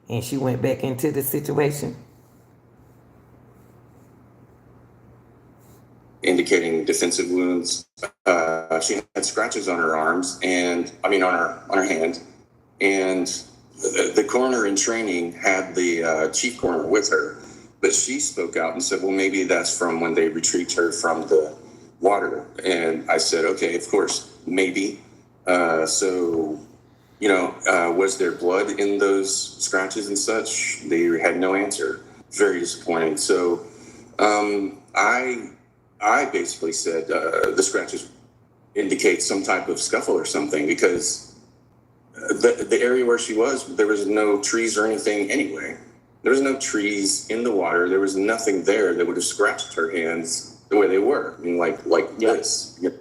and she went back into the situation. Indicating defensive wounds. She had scratches on her arms and on her hand. And the coroner in training had the chief coroner with her, but she spoke out and said, well, maybe that's from when they retrieved her from the water. And I said, okay, of course, maybe. Was there blood in those scratches and such? They had no answer. Very disappointing. So I basically said the scratches indicate some type of scuffle or something, because the area where she was, there was no trees or anything anyway. There was no trees in the water. There was nothing there that would have scratched her hands the way they were. I mean, like this. Yep.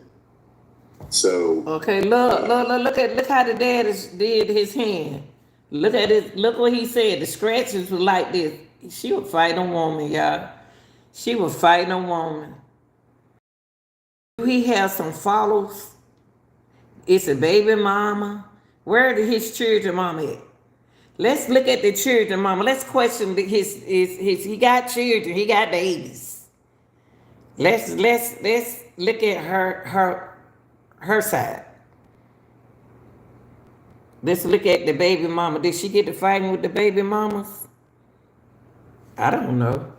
So okay, look how the dad did his hand. Look at it. Look what he said. The scratches were like this. She was fighting a woman, y'all. She was fighting a woman. Do he have some follows? It's a baby mama. Where did his children mama at? Let's look at the children mama. Let's question his he got children, he got babies. Let's look at her side. Let's look at the baby mama. Did she get to fighting with the baby mamas? I don't know.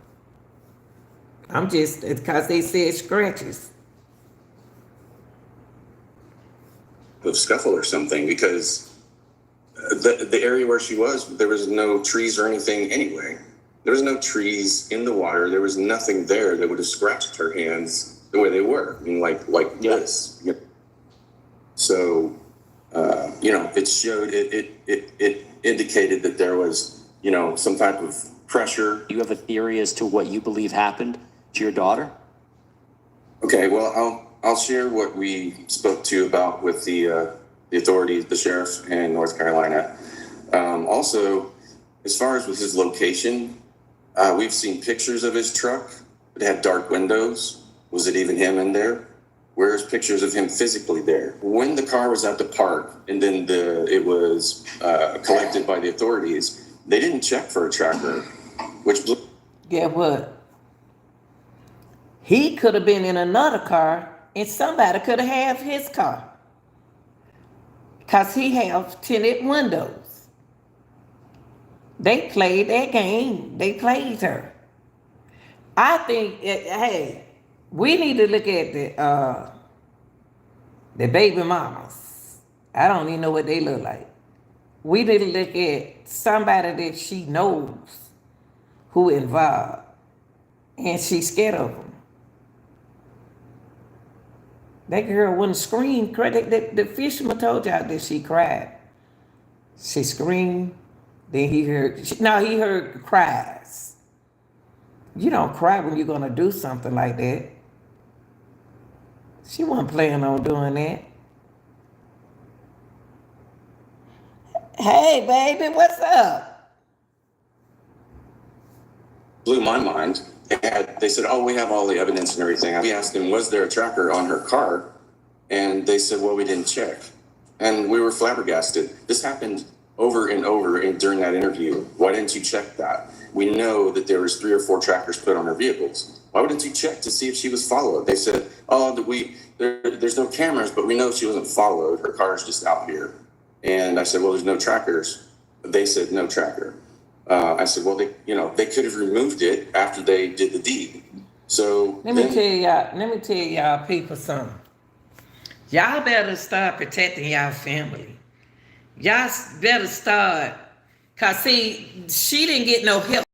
I'm just, it's because they said scratches. of scuffle or something, because the area where she was, there was no trees or anything anyway. There was no trees in the water. There was nothing there that would have scratched her hands the way they were. I mean, like this. So, it showed, it indicated that there was, some type of pressure. You have a theory as to what you believe happened to your daughter? Okay, well, I'll share what we spoke to about with the authorities, the sheriff in North Carolina. Also, as far as with his location, we've seen pictures of his truck. It had dark windows. Was it even him in there? Where's pictures of him physically there? When the car was at the park and then it was collected by the authorities, they didn't check for a tracker, which blew. Yeah, what? He could have been in another car and somebody could have his car. Because he has tinted windows. They played that game. They played her. I think, we need to look at the baby mamas. I don't even know what they look like. We need to look at somebody that she knows who involved. And she's scared of them. That girl wouldn't scream. The fisherman told y'all that she cried. She screamed. Then he heard cries. You don't cry when you're going to do something like that. She wasn't planning on doing that. Hey, baby, what's up? Blew my mind. They said, oh, we have all the evidence and everything. We asked them, was there a tracker on her car? And they said, well, we didn't check. And we were flabbergasted. This happened over and over during that interview. Why didn't you check that? We know that there was 3 or 4 trackers put on her vehicles. Why wouldn't you check to see if she was followed? They said, oh, there's no cameras, but we know she wasn't followed. Her car's just out here. And I said, well, there's no trackers. They said no tracker. I said, well, they could have removed it after they did the deed. So let me tell y'all people something. Y'all better start protecting y'all family. Y'all better start, cause see, she didn't get no help.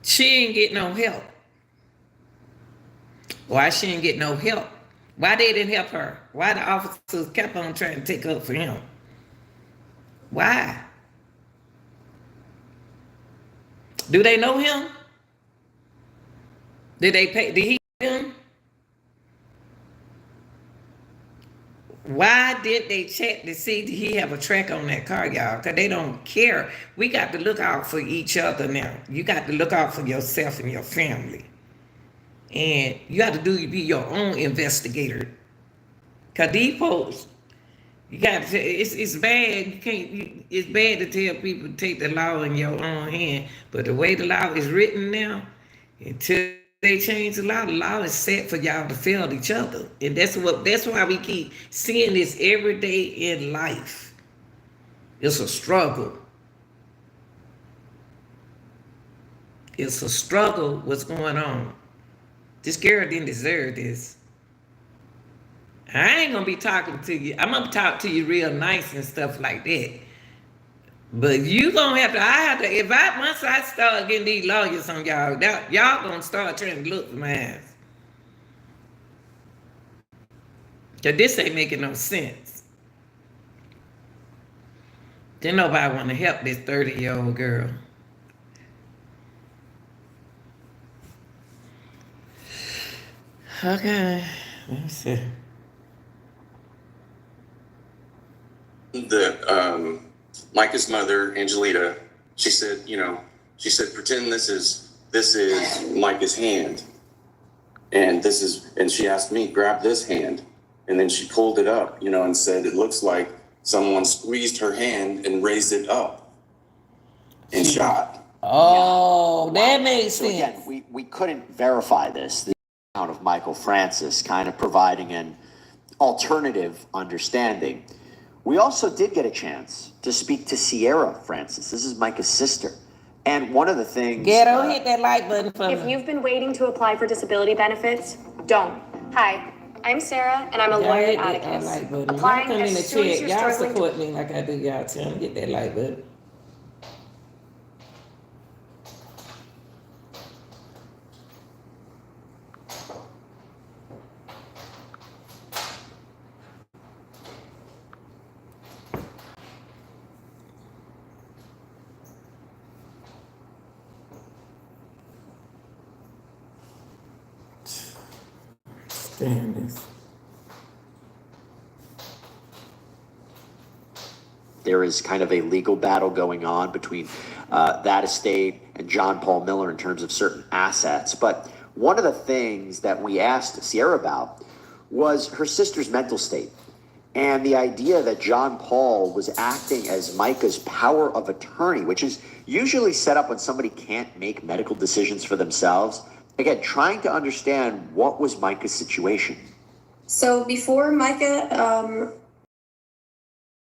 She didn't get no help. Why she didn't get no help? Why they didn't help her? Why the officers kept on trying to take up for him? Why? Do they know him? Did they pay? Did he pay them? Why did they check to see did he have a track on that car, y'all? Because they don't care. We got to look out for each other now. You got to look out for yourself and your family. And you got to be your own investigator. Because these folks, you got to, it's bad. You can't, it's bad to tell people to take the law in your own hand. But the way the law is written now, until they change the law is set for y'all to fail each other. And that's why we keep seeing this every day in life. It's a struggle. It's a struggle what's going on. This girl didn't deserve this. I ain't gonna be talking to you. I'm gonna talk to you real nice and stuff like that. But you gonna have to, once I start getting these lawyers on y'all, y'all gonna start trying to look for my ass. Cause this ain't making no sense. Then nobody wanna help this 30-year-old girl. Okay, let me see. Mica's mother, Angelita, she said, pretend this is Mica's hand. And she asked me, grab this hand. And then she pulled it up, and said, it looks like someone squeezed her hand and raised it up and shot. Oh, that makes So sense. again, we couldn't verify this. The account of Michael Francis kind of providing an alternative understanding. We also did get a chance to speak to Sierra Francis. This is Mica's sister. And one of the things... Ghetto, hit that like button for If me. you've been waiting to apply for disability benefits, don't. Hi, I'm Sarah, and I'm a lawyer at Atticus. Like button. Y'all Applying come in the as soon as chat. you're Y'all struggling to... support me like I do y'all. Tell me, get that like button. Stand this. There is kind of a legal battle going on between that estate and John Paul Miller in terms of certain assets. But one of the things that we asked Sierra about was her sister's mental state and the idea that John Paul was acting as Mica's power of attorney, which is usually set up when somebody can't make medical decisions for themselves. Again, trying to understand what was Mica's situation. So before Mica,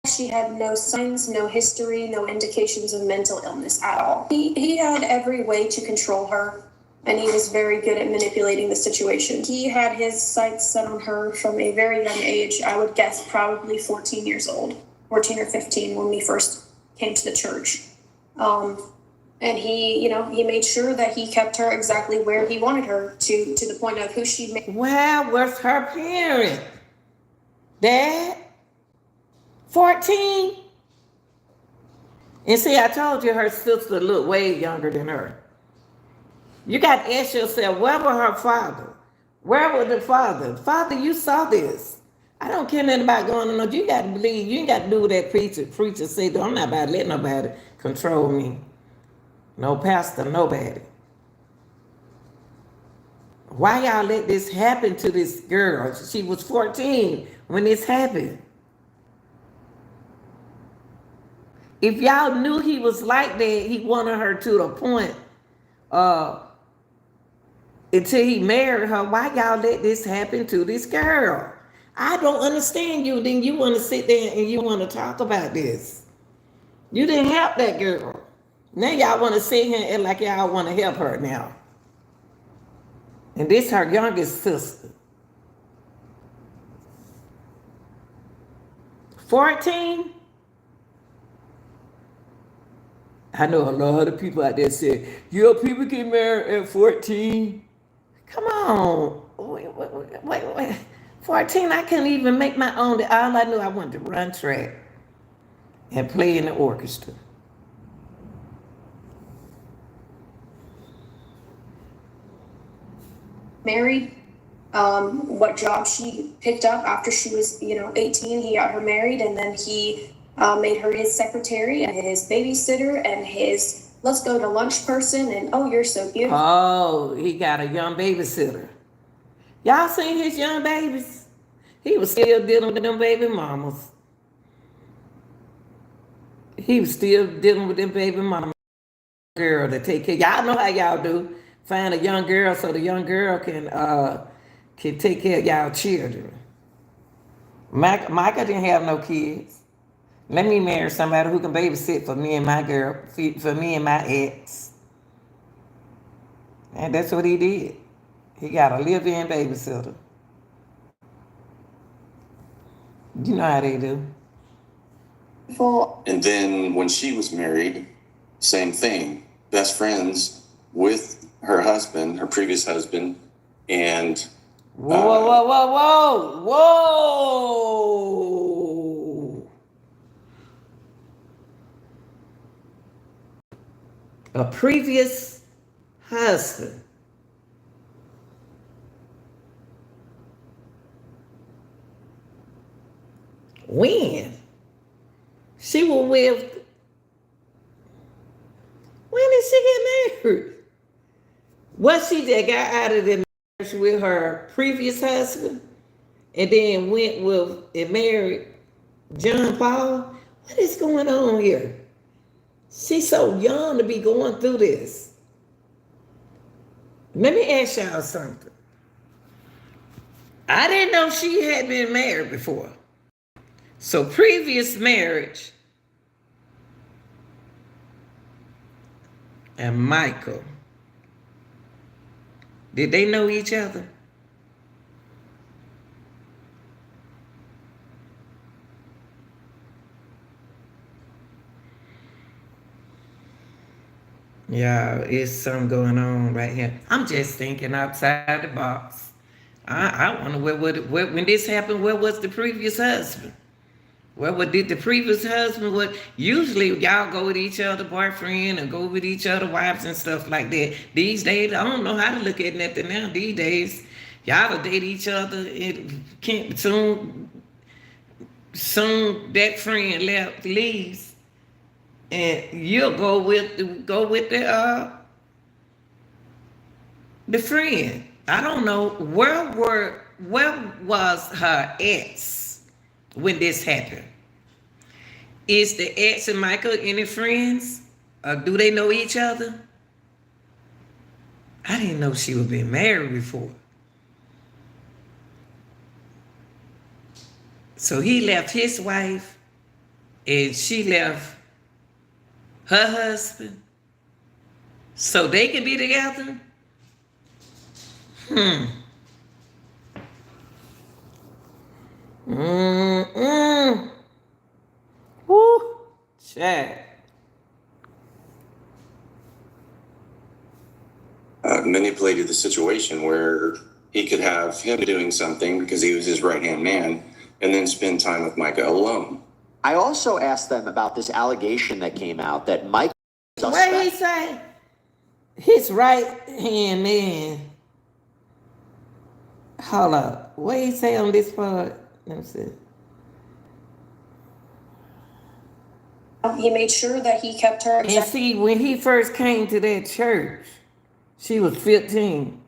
she had no signs, no history, no indications of mental illness at all. He had every way to control her, and he was very good at manipulating the situation. He had his sights set on her from a very young age. I would guess probably 14 years old, 14 or 15 when we first came to the church. And he made sure that he kept her exactly where he wanted her to the point of who she made. Where was her parent? Dad? 14? And see, I told you her sister looked way younger than her. You got to ask yourself, where was her father? Where was the father? Father, you saw this. I don't care nothing about going on. You got to believe. You ain't got to do what that preacher say. I'm not about to let nobody control me. No pastor, nobody. Why y'all let this happen to this girl? She was 14 when this happened. If y'all knew he was like that, he wanted her to the point until he married her, why y'all let this happen to this girl? I don't understand you. Then you want to sit there and you want to talk about this. You didn't help that girl. Now y'all want to sit here and like y'all want to help her now. And this her youngest sister. 14? I know a lot of people out there say, yeah, people get married at 14. Come on. Wait. 14, I couldn't even make my own. All I knew, I wanted to run track and play in the orchestra. Married, what job she picked up after she was, 18. He got her married, and then he made her his secretary and his babysitter and his let's go to lunch person. And oh, you're so beautiful. Oh, he got a young babysitter. Y'all seen his young babies? He was still dealing with them baby mamas. He was still dealing with them baby mama girl to take care. Y'all know how y'all do. Find a young girl so the young girl can take care of y'all children. Mica didn't have no kids. Let me marry somebody who can babysit for me and my girl, for me and my ex. And that's what he did. He got a live-in babysitter. You know how they do. And then when she was married, same thing. Best friends with her husband, her previous husband, and Whoa. A previous husband. When? She was with. When did she get married? Was she that got out of the marriage with her previous husband and then went with and married John Paul? What is going on here? She's so young to be going through this. Let me ask y'all something. I didn't know she had been married before. So previous marriage and Michael, did they know each other? Yeah, it's something going on right here. I'm just thinking outside the box. I wonder where when this happened, where was the previous husband? Well, what did the previous husband? What usually y'all go with each other boyfriend and go with each other wives and stuff like that. These days, I don't know how to look at nothing now. These days, y'all will date each other. It can't soon that friend leaves, and you'll go with the friend. I don't know where was her ex when this happened. Is the ex and Michael any friends? Or do they know each other? I didn't know she was been married before. So he left his wife and she left her husband so they can be together? Woo, chat. Manipulated the situation where he could have him doing something because he was his right-hand man and then spend time with Mica alone. I also asked them about this allegation that came out that Mike. What did he say? His right-hand man. Hold up. What did he say on this part? Let me see. He made sure that he kept her. And see, when he first came to that church, she was 15.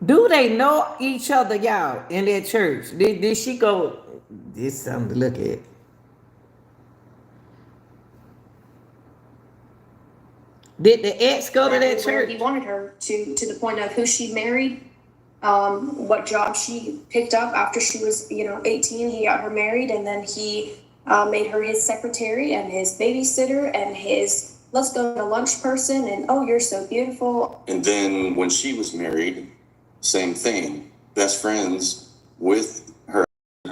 Do they know each other, y'all, in that church? Did she go? This is something to look at. Did the ex go to that church? He wanted her to the point of who she married, what job she picked up after she was, 18. He got her married, and then he made her his secretary and his babysitter and his let's go to lunch person. And oh, you're so beautiful. And then when she was married, same thing. Best friends with her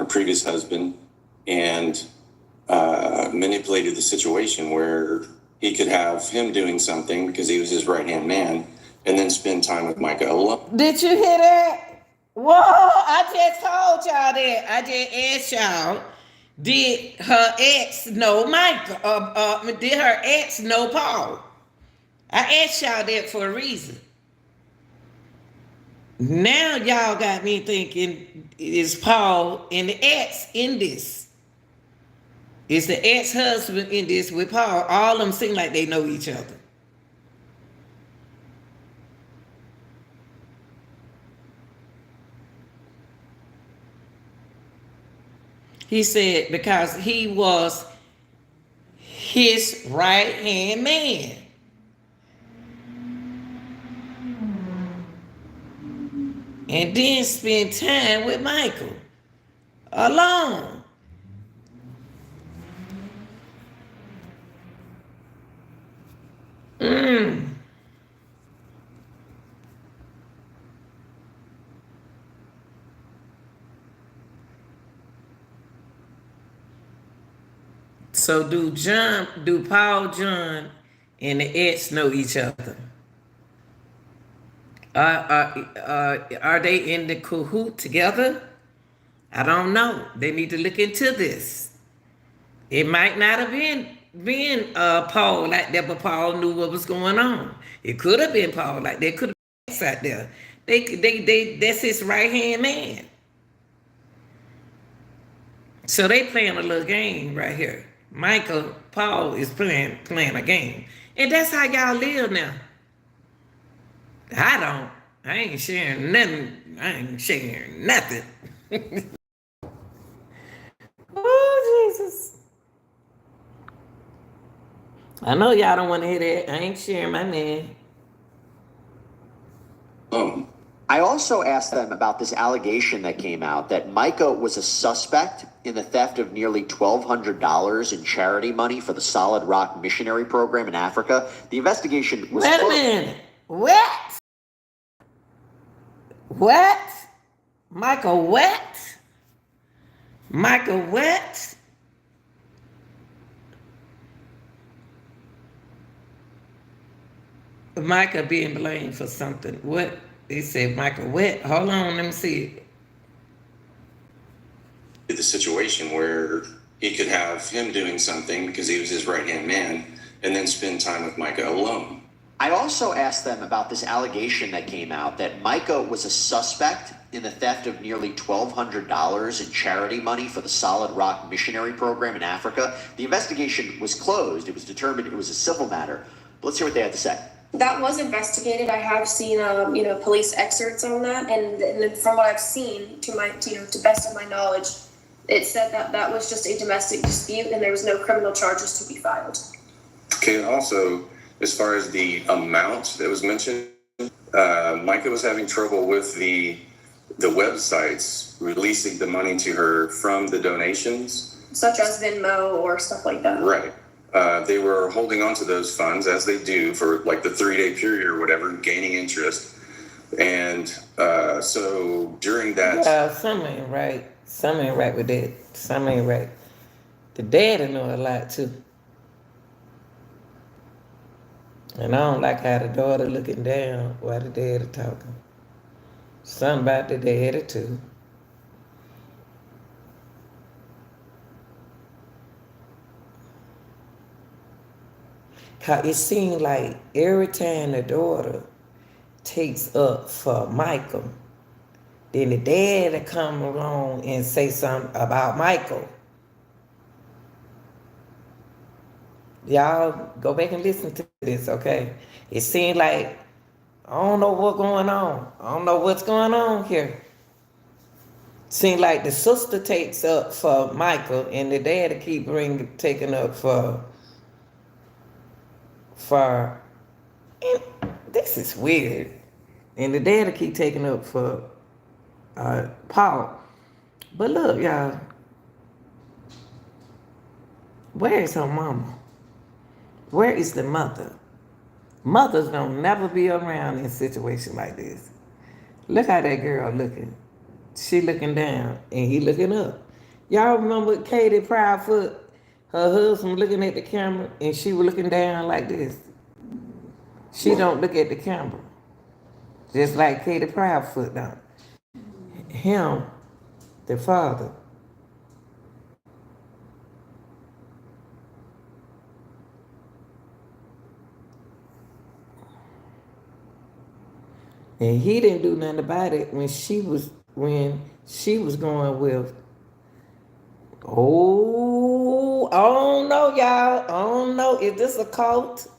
previous husband and manipulated the situation where he could have him doing something because he was his right-hand man and then spend time with Mica alone. Did you hear that? Whoa, I just told y'all that. I just asked y'all, did her ex know Michael? Did her ex know Paul? I asked y'all that for a reason. Now y'all got me thinking, is Paul and the ex in this? Is the ex-husband in this with Paul? All of them seem like they know each other. He said because he was his right hand man. And then spend time with Michael alone. So do Paul, John, and the ex know each other? Are they in the cahoot together? I don't know. They need to look into this. It might not have been Paul like that, but Paul knew what was going on. It could have been Paul like that. Could have been ex out there. That's his right hand man. So they playing a little game right here. Paul is playing a game. And that's how y'all live now. I don't. I ain't sharing nothing. I ain't sharing nothing. Oh, Jesus. I know y'all don't want to hear that. I ain't sharing my man. I also asked them about this allegation that came out that Mica was a suspect in the theft of nearly $1,200 in charity money for the Solid Rock Missionary Program in Africa. The investigation was Wait a minute. What? What? Michael what? Michael what? Michael being blamed for something. What? They said Michael what? Hold on, let me see it. The situation where he could have him doing something because he was his right-hand man and then spend time with Mica alone. I also asked them about this allegation that came out that Mica was a suspect in the theft of nearly $1,200 in charity money for the Solid Rock Missionary Program in Africa. The investigation was closed. It was determined it was a civil matter. But let's hear what they had to say. That was investigated. I have seen, police excerpts on that, and from what I've seen, to best of my knowledge, it said that was just a domestic dispute, and there was no criminal charges to be filed. Okay, and also, as far as the amount that was mentioned, Mica was having trouble with the websites releasing the money to her from the donations, such as Venmo or stuff like that. Right. They were holding on to those funds as they do for like the 3-day period or whatever, gaining interest. And so during that. Something ain't right. Something ain't right with that. Something ain't right. The daddy know a lot too. And I don't like how the daughter looking down while the daddy talking. Something about the daddy too. Cause it seemed like every time the daughter takes up for Michael, then the dad come along and say something about Michael. Y'all go back and listen to this, okay? It seemed like I don't know what's going on. I don't know what's going on here. Seemed like the sister takes up for Michael and the dad keep taking up for and this is weird. And the dad keep taking up for Paul. But look, y'all, where is her mama? Where is the mother? Mothers don't never be around in a situation like this. Look how that girl looking. She looking down and he looking up. Y'all remember Katie Proudfoot, her husband looking at the camera and she was looking down like this. She don't look at the camera. Just like Katie Proudfoot don't. him, the father. And he didn't do nothing about it when she was going with, oh, I don't know, y'all. I don't know. Is this a cult?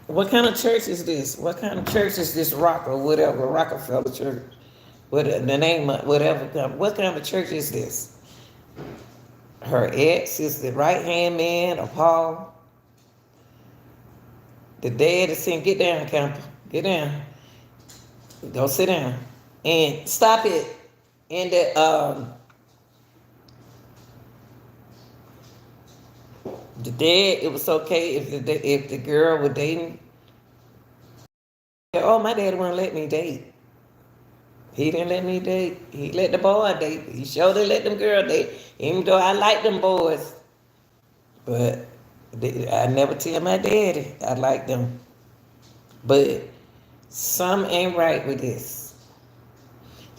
What kind of church is this? What kind of church is this Rocker, whatever, Rockefeller Church? What the name of whatever. What kind of church is this? Her ex is the right hand man of Paul. The dad is saying, get down, Camper. Get down. Go sit down. And stop it. And the dad, it was okay if the girl was dating. Oh, my dad wouldn't let me date. He didn't let me date. He let the boy date. He sure didn't let them girls date. Even though I like them boys. But I never tell my daddy I like them. But something ain't right with this.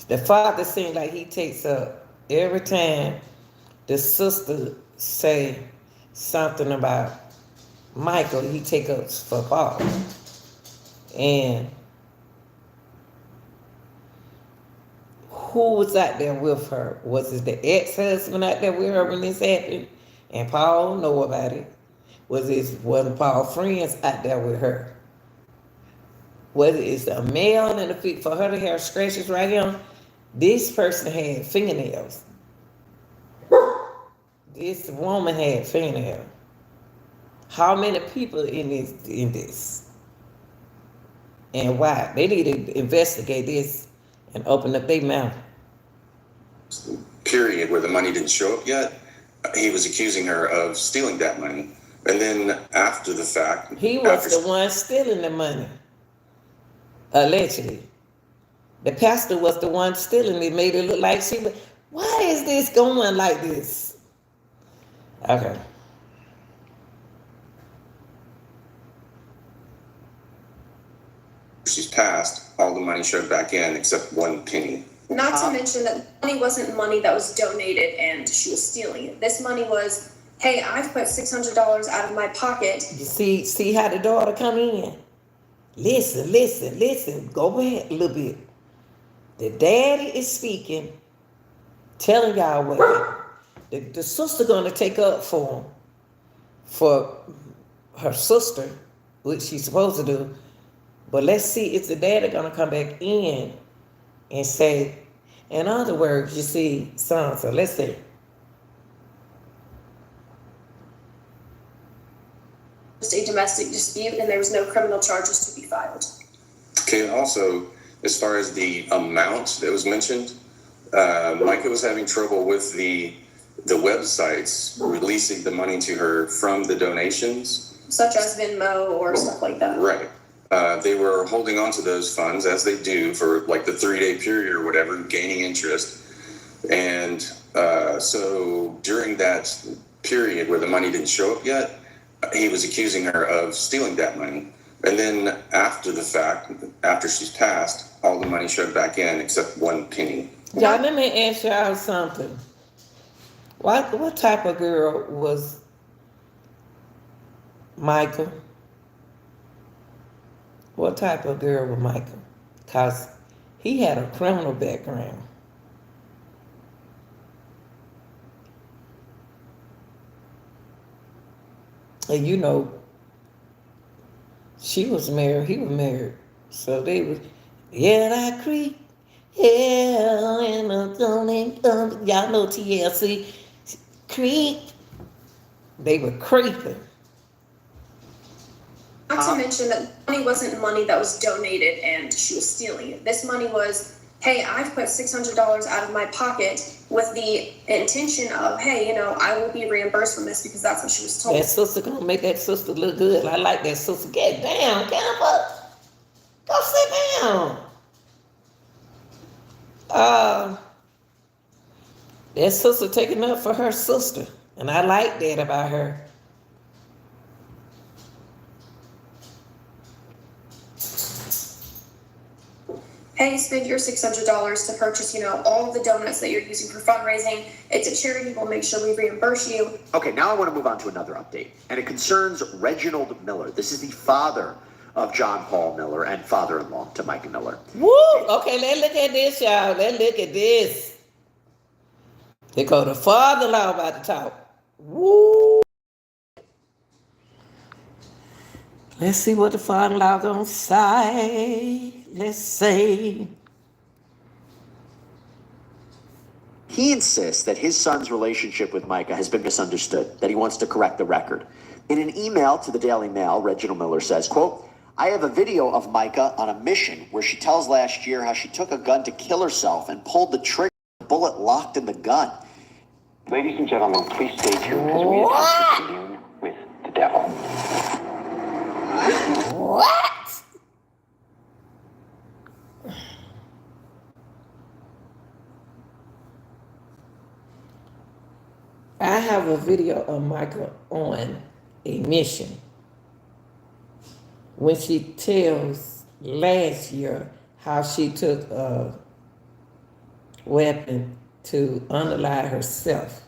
The father seems like he takes up every time the sister say something about Michael, he take up for Paul. And who was out there with her? Was it the ex-husband out there with her when this happened? And Paul know about it. Wasn't Paul friends out there with her? Whether it's a male and a female, for her to have scratches right here, this person had fingernails. This woman had fingernails. How many people in this? And why? They need to investigate this and open up their mouth. Period, where the money didn't show up yet, he was accusing her of stealing that money. And then after the fact... He was the one stealing the money. Allegedly. The pastor was the one stealing it, made it look like she was... Why is this going like this? Okay. She's passed, all the money showed back in except 1 penny. Not to mention that money wasn't money that was donated and she was stealing it. This money was, hey, I've put $600 out of my pocket. You see how the daughter come in? Listen. Go back a little bit. The daddy is speaking, telling y'all what happened. The sister gonna take up for him, for her sister, which she's supposed to do. But let's see if the daddy gonna come back in and say, in other words, you see, son. So let's see. Just a domestic dispute, and there was no criminal charges to be filed. Okay, also, as far as the amount that was mentioned, Mica was having trouble with the websites releasing the money to her from the donations. Such as Venmo or stuff like that. Right. They were holding on to those funds, as they do, for like the 3-day period or whatever, gaining interest. And so during that period where the money didn't show up yet, he was accusing her of stealing that money. And then after the fact, after she's passed, all the money showed back in except 1 penny. Y'all, let me ask y'all something. What type of girl was Michael? What type of girl was Michael? Because he had a criminal background. And you know, she was married, he was married. So they was, yeah, that creep. Yeah, and y'all know TLC. Creep. They were creeping. Not to mention that money wasn't money that was donated and she was stealing it. This money was, hey, I've put $600 out of my pocket with the intention of, hey, I will be reimbursed from this because that's what she was told. That sister gonna make that sister look good. I like that sister. Get down, Camper. Go sit down. That sister taking up for her sister. And I like that about her. hey, spend your $600 to purchase, all of the donuts that you're using for fundraising. It's a charity. We'll make sure we reimburse you. Okay, now I want to move on to another update, and it concerns Reginald Miller. This is the father of John Paul Miller and father-in-law to Mica Miller. Woo! Okay, let's look at this, y'all. Let's look at this. They go the father-in-law about to talk. Woo! Let's see what the father-in-law gonna say. Let's see. He insists that his son's relationship with Mica has been misunderstood, that he wants to correct the record. In an email to the Daily Mail, Reginald Miller says, quote, I have a video of Mica on a mission where she tells last year how she took a gun to kill herself and pulled the trigger, the bullet locked in the gun. Ladies and gentlemen, please stay tuned as we attempt to commune with the devil. What? I have a video of Mica on a mission when she tells last year how she took a weapon to unalive herself.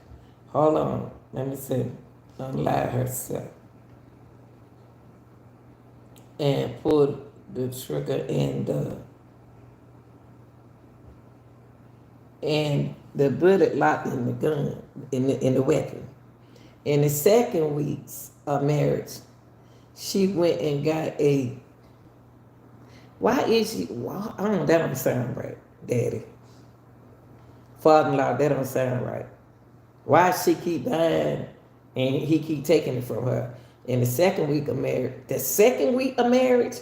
Hold on, let me see. Unalive herself. And pulled the trigger and the bullet locked in the gun, in the weapon. In the second weeks of marriage, she went and got why is she, that don't sound right, Daddy. Father-in-law, that don't sound right. Why she keep dying and he keep taking it from her? In the second week of marriage,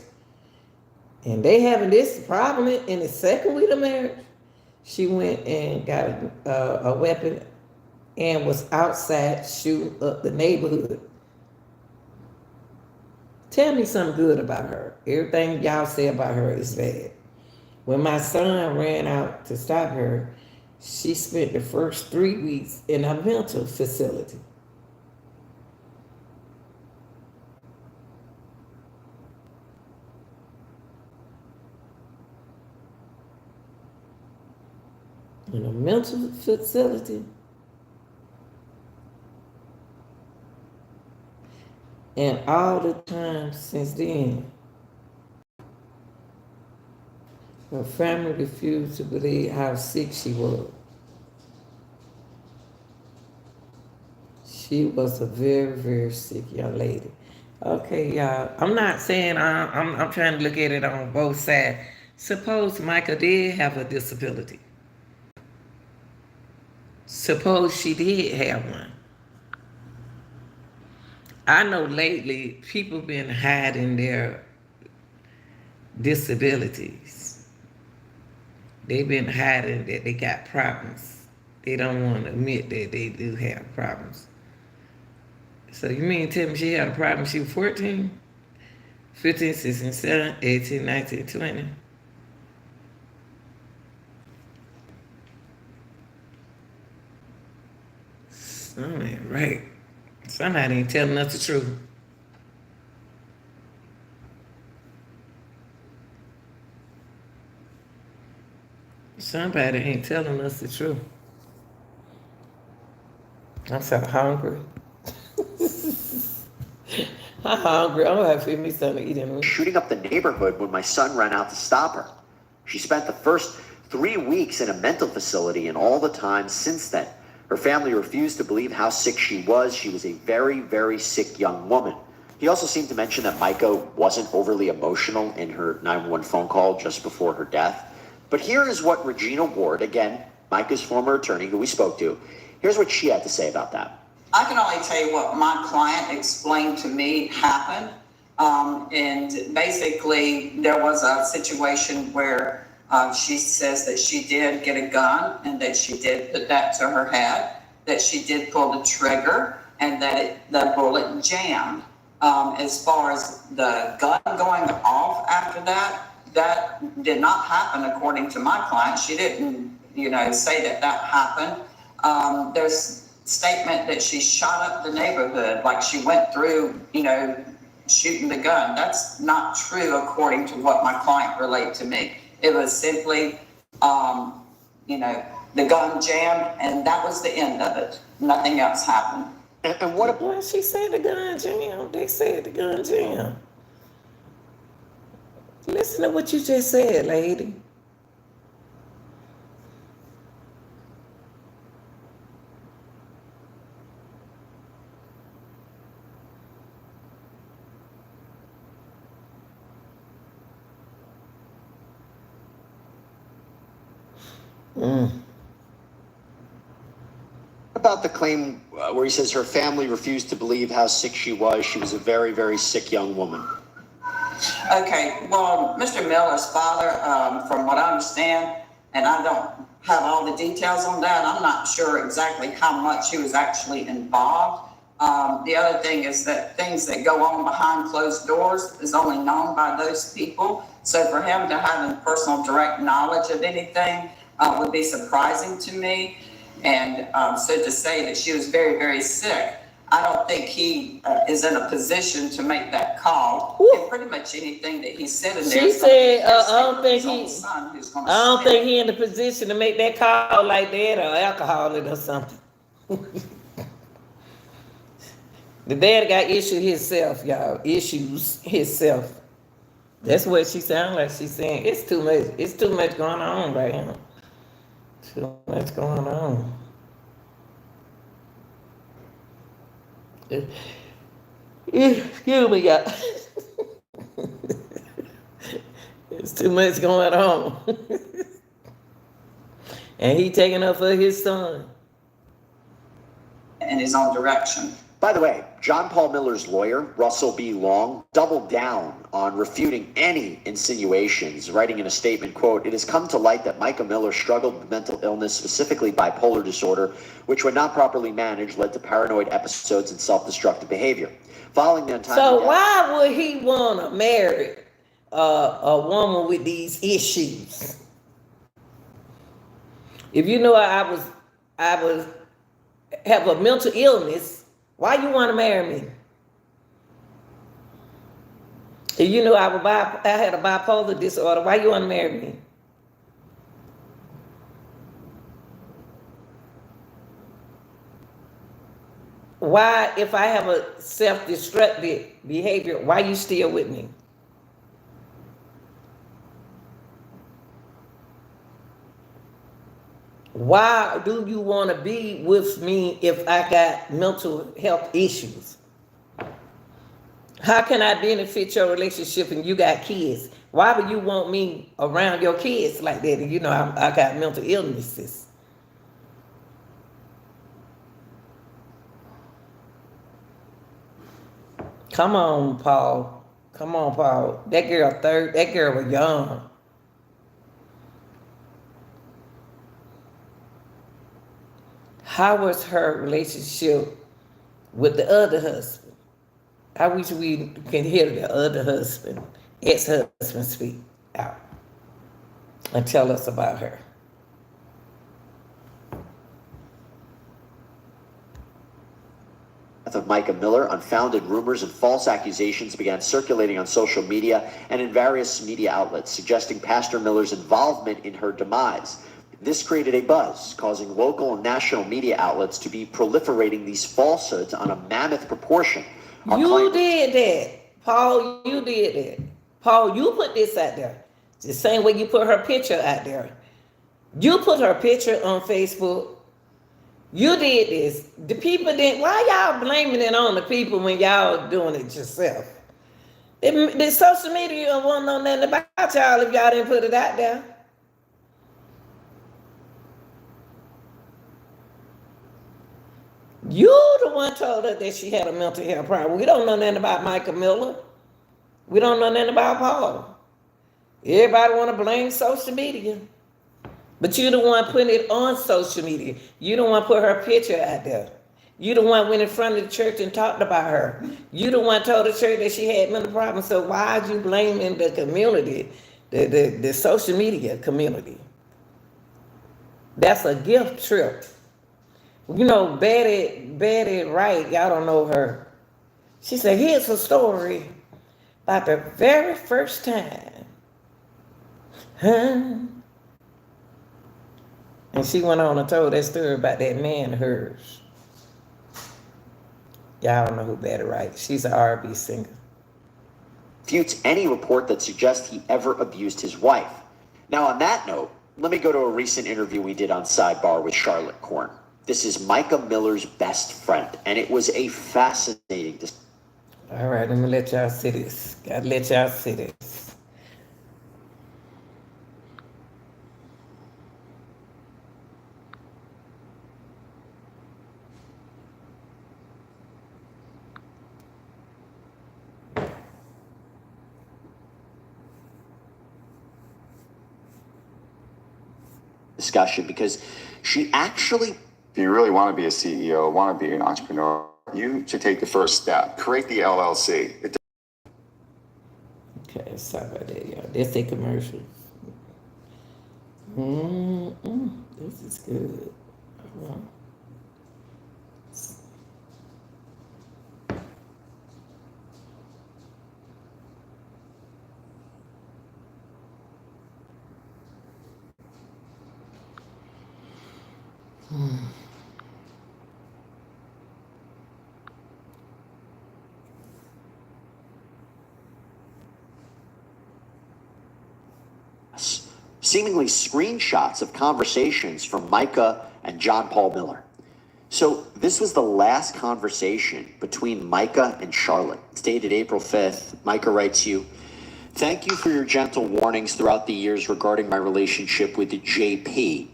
and they having this problem in the second week of marriage, she went and got a weapon and was outside shooting up the neighborhood. Tell me something good about her. Everything y'all say about her is bad. When my son ran out to stop her, she spent the first 3 weeks in a mental facility. In a mental facility. And all the time since then, her family refused to believe how sick she was. She was a very, very sick young lady. Okay, y'all. I'm not saying I'm trying to look at it on both sides. Suppose Mica did have a disability. Suppose she did have one. I know lately people been hiding their disabilities. They've been hiding that they got problems. They don't want to admit that they do have problems. So you mean tell me she had a problem she was 14, 15, 16, 17, 18, 19, 20? Something ain't right. Somebody ain't telling us the truth. Somebody ain't telling us the truth. I'm so hungry. I'm hungry. I'm gonna have to feed me something to eat in a minute. Shooting up the neighborhood when my son ran out to stop her. She spent the first 3 weeks in a mental facility, and all the time since then, her family refused to believe how sick she was. She was a very, very sick young woman. He also seemed to mention that Mica wasn't overly emotional in her 911 phone call just before her death. But here is what Regina Ward, again, Mica's former attorney who we spoke to, here's what she had to say about that. I can only tell you what my client explained to me happened. And basically, there was a situation where she says that she did get a gun and that she did put that to her head, that she did pull the trigger, and that the bullet jammed. As far as the gun going off after that, that did not happen according to my client. She didn't, say that happened. There's statement that she shot up the neighborhood, like she went through, shooting the gun. That's not true according to what my client relayed to me. It was simply, the gun jammed, and that was the end of it. Nothing else happened. And what Well, she said the gun jam. They said the gun jam. Listen to what you just said, lady. about the claim where he says her family refused to believe how sick she was? She was a very, very sick young woman. Okay, well, Mr. Miller's father, from what I understand, and I don't have all the details on that, I'm not sure exactly how much he was actually involved. The other thing is that things that go on behind closed doors is only known by those people. So for him to have personal direct knowledge of anything would be surprising to me. And so to say that she was very, very sick, I don't think he is in a position to make that call. And pretty much anything that he said in there. She said, I don't think he. he in the position to make that call like that or alcoholic or something. The dad got issues himself, y'all. Issues himself. That's what she sounds like. She's saying it's too much. It's too much going on right now. Too much going on. Excuse me, y'all. It's too much going on. And he taking up for his son. In his own direction. By the way, John Paul Miller's lawyer, Russell B. Long, doubled down on refuting any insinuations, writing in a statement, quote, "It has come to light that Mica Miller struggled with mental illness, specifically bipolar disorder, which when not properly managed led to paranoid episodes and self-destructive behavior. Following the untimely So death- why would he want to marry a woman with these issues? If you know I was have a mental illness, why you want to marry me? If you know I had a bipolar disorder, why you want to marry me? Why, if I have a self-destructive behavior, why you still with me? Why do you want to be with me if I got mental health issues? How can I benefit your relationship and you got kids? Why would you want me around your kids like that? And you know I got mental illnesses. Come on, Paul. Come on, Paul. That girl was young. How was her relationship with the other husband? I wish we can hear the other husband, ex-husband, speak out and tell us about her. Of Mica Miller, unfounded rumors and false accusations began circulating on social media and in various media outlets, suggesting Pastor Miller's involvement in her demise. This created a buzz, causing local and national media outlets to be proliferating these falsehoods on a mammoth proportion. You did that. Paul, you did that. Paul, you put this out there. The same way you put her picture out there. You put her picture on Facebook. You did this. The people didn't. Why y'all blaming it on the people when y'all doing it yourself? The social media won't know nothing about y'all if y'all didn't put it out there. You the one told her that she had a mental health problem. We don't know nothing about Mica Miller. We don't know nothing about Paul. Everybody want to blame social media. But you the one putting it on social media. You the one put her picture out there. You the one went in front of the church and talked about her. You the one told the church that she had mental problems. So why are you blaming the community, the social media community? That's a gift trip. You know, Betty Wright, y'all don't know her. She said, here's a story about the very first time Huh? And she went on and told that story about that man of hers. Y'all don't know who better, right? She's an R&B singer. Refutes any report that suggests he ever abused his wife. Now, on that note, let me go to a recent interview we did on Sidebar with Charlotte Corn. This is Mica Miller's best friend, and it was a fascinating discussion. All right, let me let y'all see this. Gotta let y'all see this. Discussion because she actually. If you really want to be a CEO, want to be an entrepreneur, you should take the first step. Create the LLC. Okay, sorry about that, y'all. That's a commercial. This is good. Seemingly screenshots of conversations from Mica and John Paul Miller. So this was the last conversation between Mica and Charlotte. It's dated April 5th. Mica writes you, "Thank you for your gentle warnings throughout the years regarding my relationship with JP.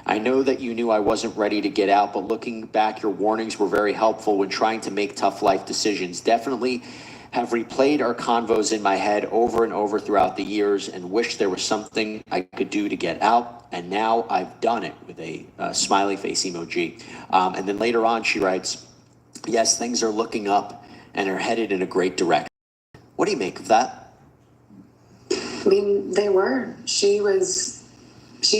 I know that you knew I wasn't ready to get out, but looking back, your warnings were very helpful when trying to make tough life decisions. Definitely have replayed our convos in my head over and over throughout the years and wish there was something I could do to get out. And now I've done it," with a smiley face emoji. And then later on, she writes, "Yes, things are looking up and are headed in a great direction." What do you make of that? I mean, they were. She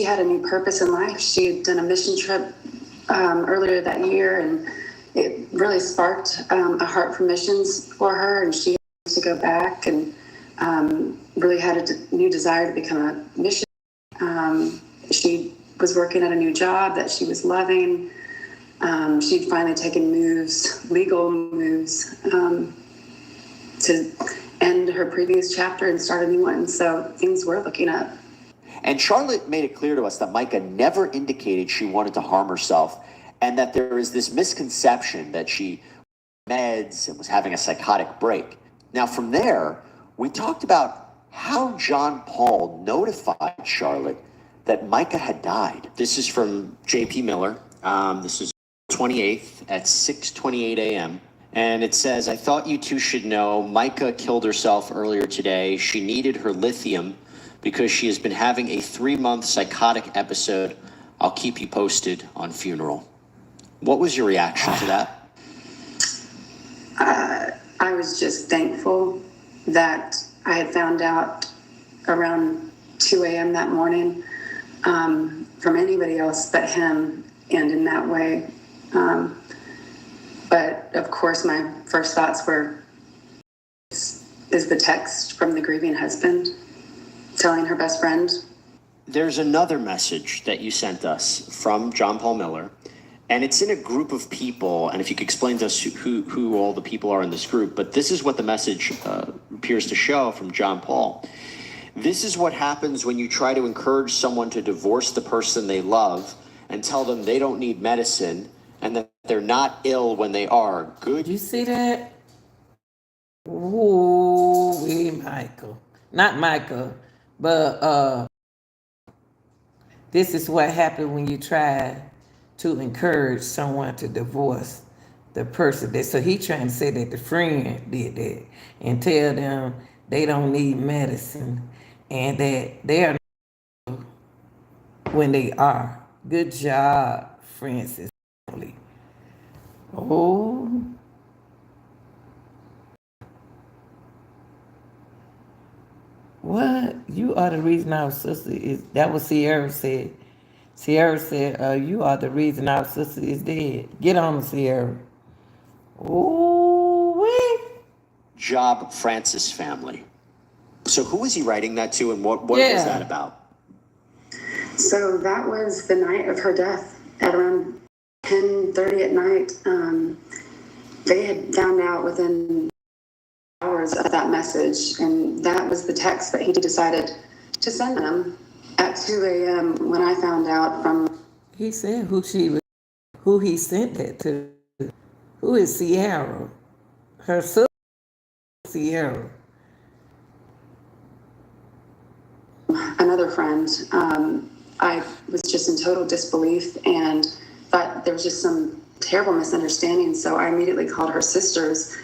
had a new purpose in life. She had done a mission trip earlier that year, and it really sparked a heart for missions for her, and she wanted to go back and really had a new desire to become a mission. She was working at a new job that she was loving. She'd finally taken legal moves, to end her previous chapter and start a new one. So things were looking up. And Charlotte made it clear to us that Mica never indicated she wanted to harm herself, and that there is this misconception that she meds and was having a psychotic break. Now, from there, we talked about how John Paul notified Charlotte that Mica had died. This is from JP Miller. This is 28th at 6:28 a.m. And it says, "I thought you two should know Mica killed herself earlier today. She needed her lithium because she has been having a 3-month psychotic episode. I'll keep you posted on funeral." What was your reaction to that? I was just thankful that I had found out around 2 a.m. that morning from anybody else but him, and in that way. But of course, my first thoughts were, is the text from the grieving husband telling her best friend. There's another message that you sent us from John Paul Miller, and it's in a group of people. And if you could explain to us who all the people are in this group, but this is what the message appears to show from John Paul. "This is what happens when you try to encourage someone to divorce the person they love and tell them they don't need medicine and that they're not ill when they are. Good." You see that? Ooh, Michael. Not Michael, but this is what happened when you try to encourage someone to divorce the person. So he trying to say that the friend did that and tell them they don't need medicine and that they are when they are. Good job, Francis. Oh. What? You are the reason our sister is. That was Sierra said. Sierra said, "You are the reason our sister is dead." Get on, Sierra. Ooh, wait. Job Francis family. So who was he writing that to, and what was that about? So that was the night of her death at around 10:30 at night. They had found out within hours of that message, and that was the text that he decided to send them at 2 a.m. when I found out from. He said who he sent that to. Who is Sierra? Her sister, Sierra. Another friend. I was just in total disbelief and thought there was just some terrible misunderstanding. So I immediately called her sisters,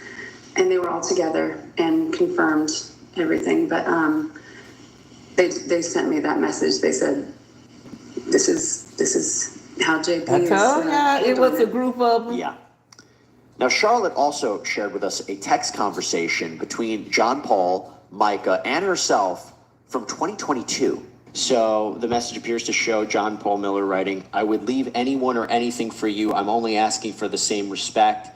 and they were all together and confirmed everything. But they sent me that message. They said, "This is how JP I is." told y'all it was a group of them. Yeah. Now, Charlotte also shared with us a text conversation between John Paul, Mica, and herself from 2022. So the message appears to show John Paul Miller writing, "I would leave anyone or anything for you. I'm only asking for the same respect.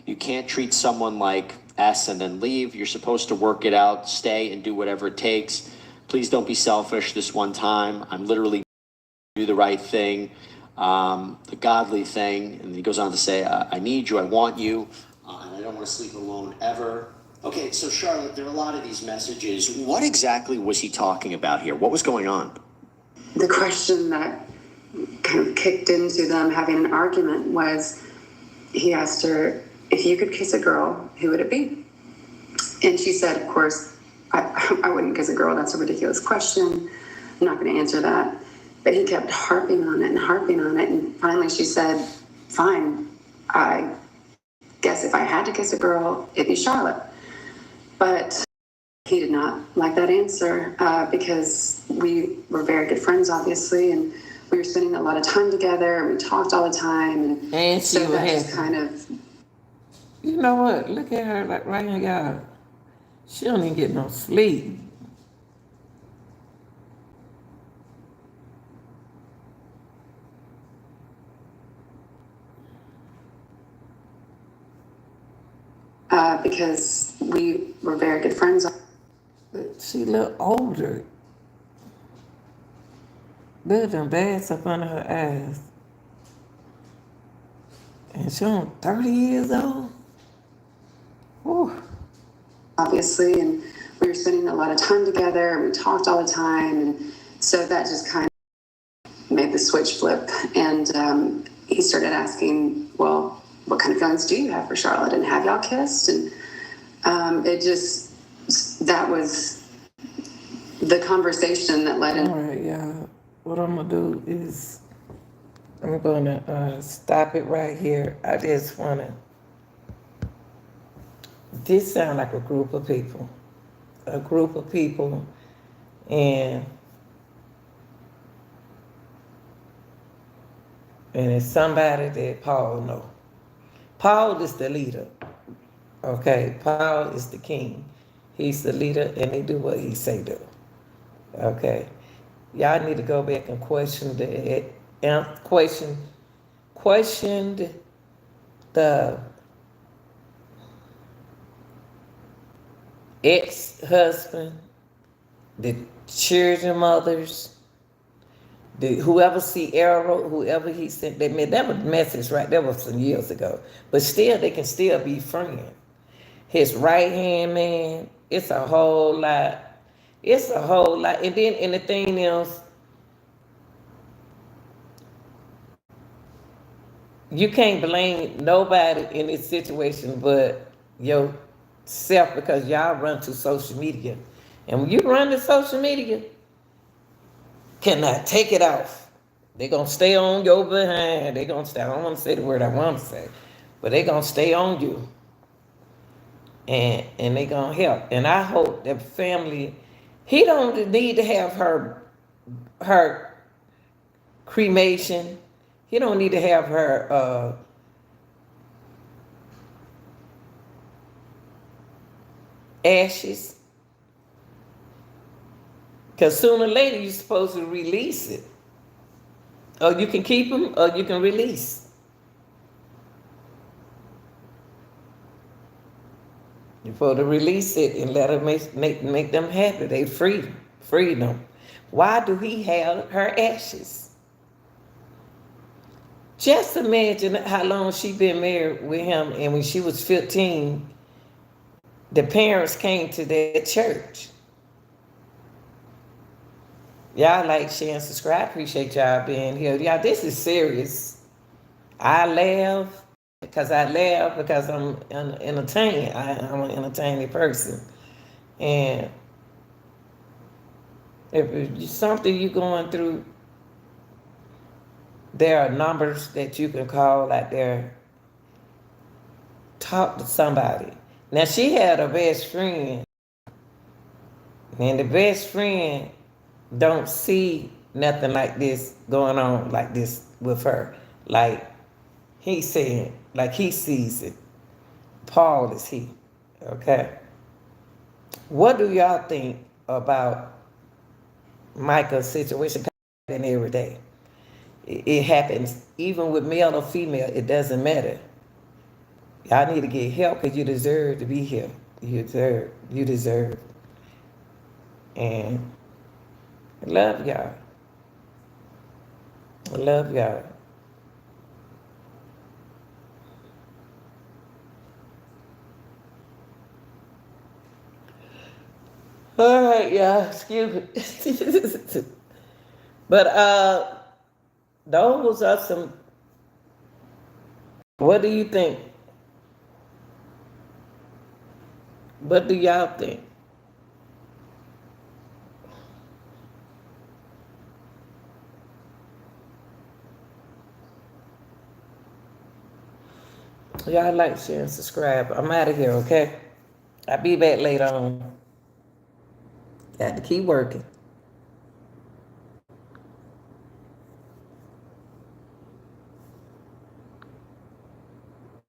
You can't treat someone like S and then leave. You're supposed to work it out, stay, and do whatever it takes. Please don't be selfish this one time. I'm literally do the right thing, the godly thing." And he goes on to say, "I need you, I want you, and I don't want to sleep alone ever." Okay, so Charlotte, there are a lot of these messages. What exactly was he talking about here? What was going on? The question that kind of kicked into them having an argument was, he asked her, if you could kiss a girl, who would it be? And she said, of course, I wouldn't kiss a girl. That's a ridiculous question. I'm not going to answer that. But he kept harping on it and harping on it. And finally she said, fine, I guess if I had to kiss a girl, it'd be Charlotte. But he did not like that answer because we were very good friends, obviously, and we were spending a lot of time together, and we talked all the time, And she so was that just happy. kind of. You know what? Look at her like right now, y'all. She don't even get no sleep. Because we were very good friends. But she look older. Look at them bags up under her eyes. And she only 30 years old? Whew. Obviously, and we were spending a lot of time together, and we talked all the time, and so that just kind of made the switch flip. And he started asking, well, what kind of feelings do you have for Charlotte, and have y'all kissed? And that was the conversation that led him. All right, y'all. What I'm gonna do is I'm gonna stop it right here. I just wanna. This sound like a group of people, and it's somebody that Paul know. Paul is the leader. Okay, Paul is the king. He's the leader, and they do what he say do. Okay, y'all need to go back and question the ex-husband, the children mothers, whoever Sierra, whoever he sent. That was a message right there was some years ago. But still, they can still be friends. His right hand man. It's a whole lot. And then anything else, you can't blame nobody in this situation but yourself, because y'all run to social media. And when you run to social media, cannot take it off. They're going to stay on your behind. They're going to stay. I don't want to say the word I want to say, but they're going to stay on you. And they're going to help. And I hope that family, he don't need to have her cremation. He don't need to have her ashes. Because sooner or later, you're supposed to release it. Or you can keep them, or you can release. You're supposed to release it and let them make them happy. They free them. Why do he have her ashes? Just imagine how long she been married with him, and when she was 15, the parents came to their church. Y'all like, share, and subscribe. Appreciate y'all being here. Y'all, this is serious. I laugh because I'm entertaining. I'm an entertaining person. And if it's something you're going through, there are numbers that you can call out there. Talk to somebody. Now, she had a best friend, and the best friend don't see nothing like this going on like this with her. Like he said, like he sees it. Paul is he. Okay. What do y'all think about Mica's situation happening every day? It happens even with male or female. It doesn't matter. Y'all need to get help because you deserve to be here. You deserve. And I love y'all. I love y'all. All right, y'all. Excuse me. But those are some. What do you think? What do y'all think? Y'all like, share, and subscribe. I'm out of here, okay? I'll be back later on. Got to keep working.